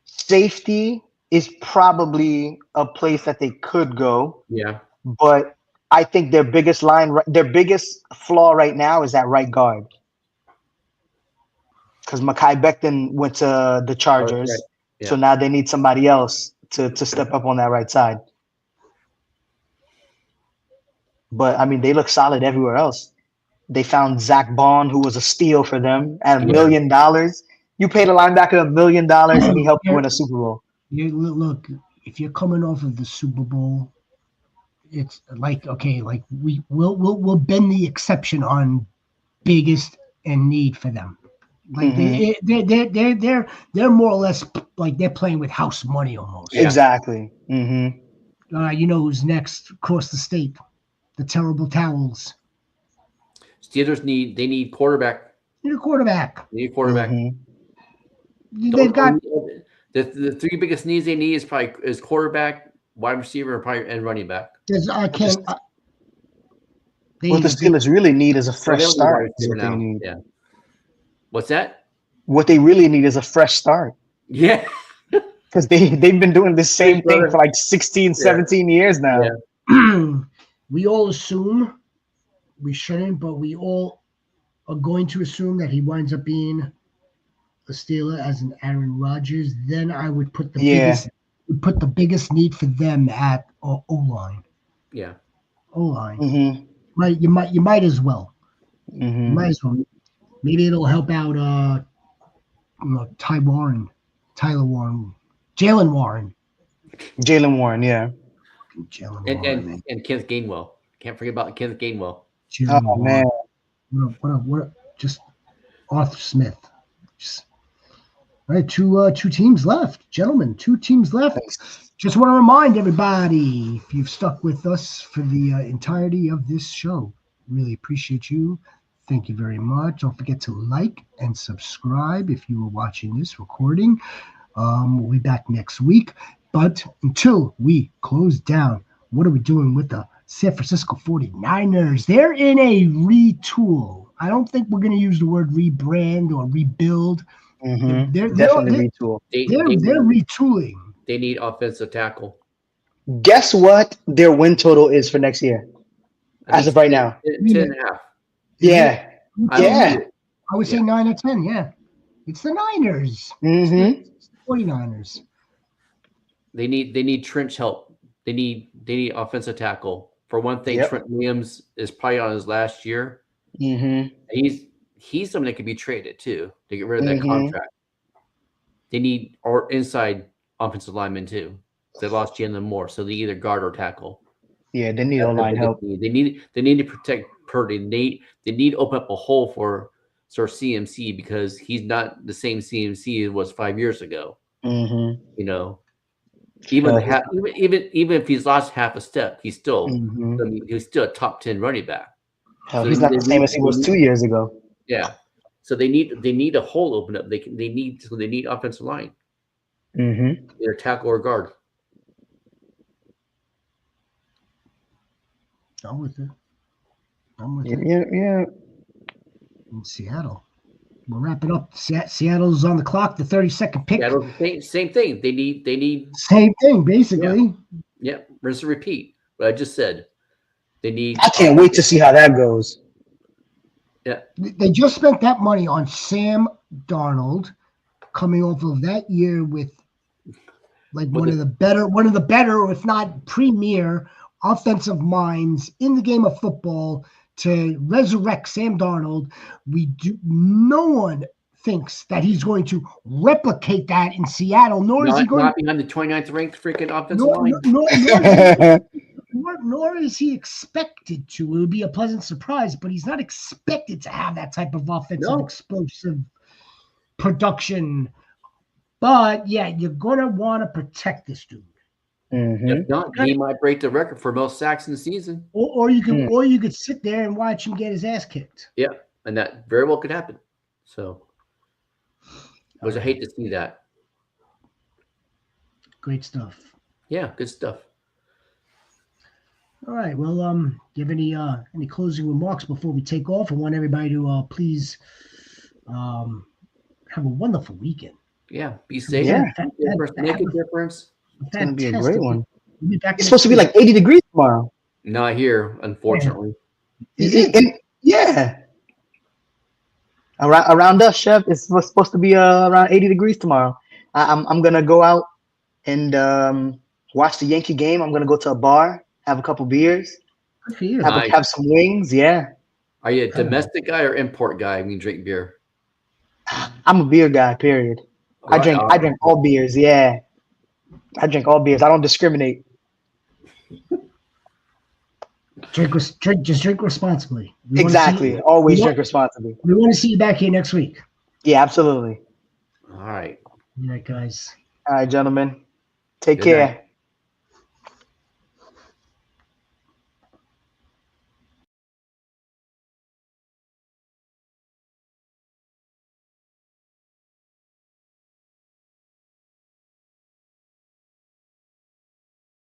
safety is probably a place that they could go. Yeah. But I think their biggest flaw right now is at right guard. Because Mekhi Becton went to the Chargers. Right. Yeah. So now they need somebody else to step up on that right side. But I mean, they look solid everywhere else. They found Zach Bond, who was a steal for them at $1 million. You paid a linebacker $1 million and he helped you win a Super Bowl. Look, if you're coming off of the Super Bowl, it's like okay, like we'll bend the exception on biggest and need for them. Like they're more or less like they're playing with house money almost. Yeah. Exactly. Mm-hmm. You know who's next across the state? The Terrible Towels. Steelers need quarterback. Need a quarterback. Mm-hmm. They've got the three biggest needs they need is quarterback, wide receiver, and running back. I can't. What the Steelers really need is a fresh start. Is what they need. Yeah. What's that? What they really need is a fresh start. Yeah. Because they've been doing the same thing for like 16, 17 years now. Yeah. We all assume, we shouldn't, but we all are going to assume that he winds up being a Steeler as an Aaron Rodgers. Then I would put the biggest need for them at O-line. Yeah. O-line. Mm-hmm. Right. You might as well. Mm-hmm. You might as well. Maybe it'll help out Jalen Warren. Yeah. And Kenneth Gainwell. Can't forget about Kenneth Gainwell. Oh man. What just Arthur Smith. All right, two teams left. Gentlemen, 2 teams left. Just want to remind everybody, if you've stuck with us for the entirety of this show, really appreciate you. Thank you very much. Don't forget to like and subscribe if you were watching this recording. We'll be back next week. But until we close down, what are we doing with the San Francisco 49ers? They're in a retool. I don't think we're going to use the word rebrand or rebuild. Mm-hmm. They're retool. They're retooling. They need offensive tackle. Guess what their win total is for next year? As of right now. 10.5. Yeah. I would say 9 or 10. Yeah. It's the Niners. Mm-hmm. 49ers. They need trench help. They need offensive tackle. For one thing, Trent Williams is probably on his last year. Mm-hmm. He's someone that could be traded too to get rid of that contract. They need inside offensive linemen too. They lost Jalen Moore, so they either guard or tackle. Yeah, they need That's O-line what help. they need. They need to protect Purdy. They need to open up a hole for CMC because he's not the same CMC it was 5 years ago. Mm-hmm. You know, Hell, even if he's lost half a step, he's still mm-hmm. I mean, he's still a top 10 running back. Hell, So he's not the same as he was 2 years ago. yeah. So they need a hole open up. They need offensive line, Mm-hmm. either tackle or guard. I'm with it. I'm with Yeah, it. yeah, yeah. In Seattle. We're wrapping up. Seattle's on the clock, the 32nd pick. Seattle's the same thing. They need Same thing, basically. yeah, rinse and repeat. What I just said. They need. I can't wait to see how that goes. Yeah, They just spent that money on Sam Darnold, coming off of that year with like one of the better, or if not premier, offensive minds in the game of football to resurrect Sam Darnold. No one thinks that he's going to replicate that in Seattle, nor is he going not behind the 29th ranked freaking offensive line. Nor is he expected to. It would be a pleasant surprise, but he's not expected to have that type of offensive explosive production. But yeah, you're gonna want to protect this dude. Mm-hmm. If not, he might break the record for most sacks in the season. Or you could sit there and watch him get his ass kicked. Yeah, and that very well could happen. So, which I hate to see that. Great stuff. Yeah, good stuff. All right. Well, do you have any closing remarks before we take off? I want everybody to please have a wonderful weekend. Yeah, be safe. Yeah. Make a difference. It's gonna be a great one. We'll be back It's supposed to be like 80 degrees tomorrow. Not here, unfortunately. Yeah. Around us, Chef, it's supposed to be around 80 degrees tomorrow. I'm gonna go out and watch the Yankee game. I'm gonna go to a bar, have a couple beers, Good for you. have some wings. Yeah, Are you a domestic guy or import guy when you drink beer? I'm a beer guy. Period. I drink all beers. Yeah, I drink all beers. I don't discriminate. Just drink responsibly. Exactly. Always drink responsibly. We want to see you back here next week. Yeah, absolutely. All right. All right, guys. All right, gentlemen. Take Good care. night.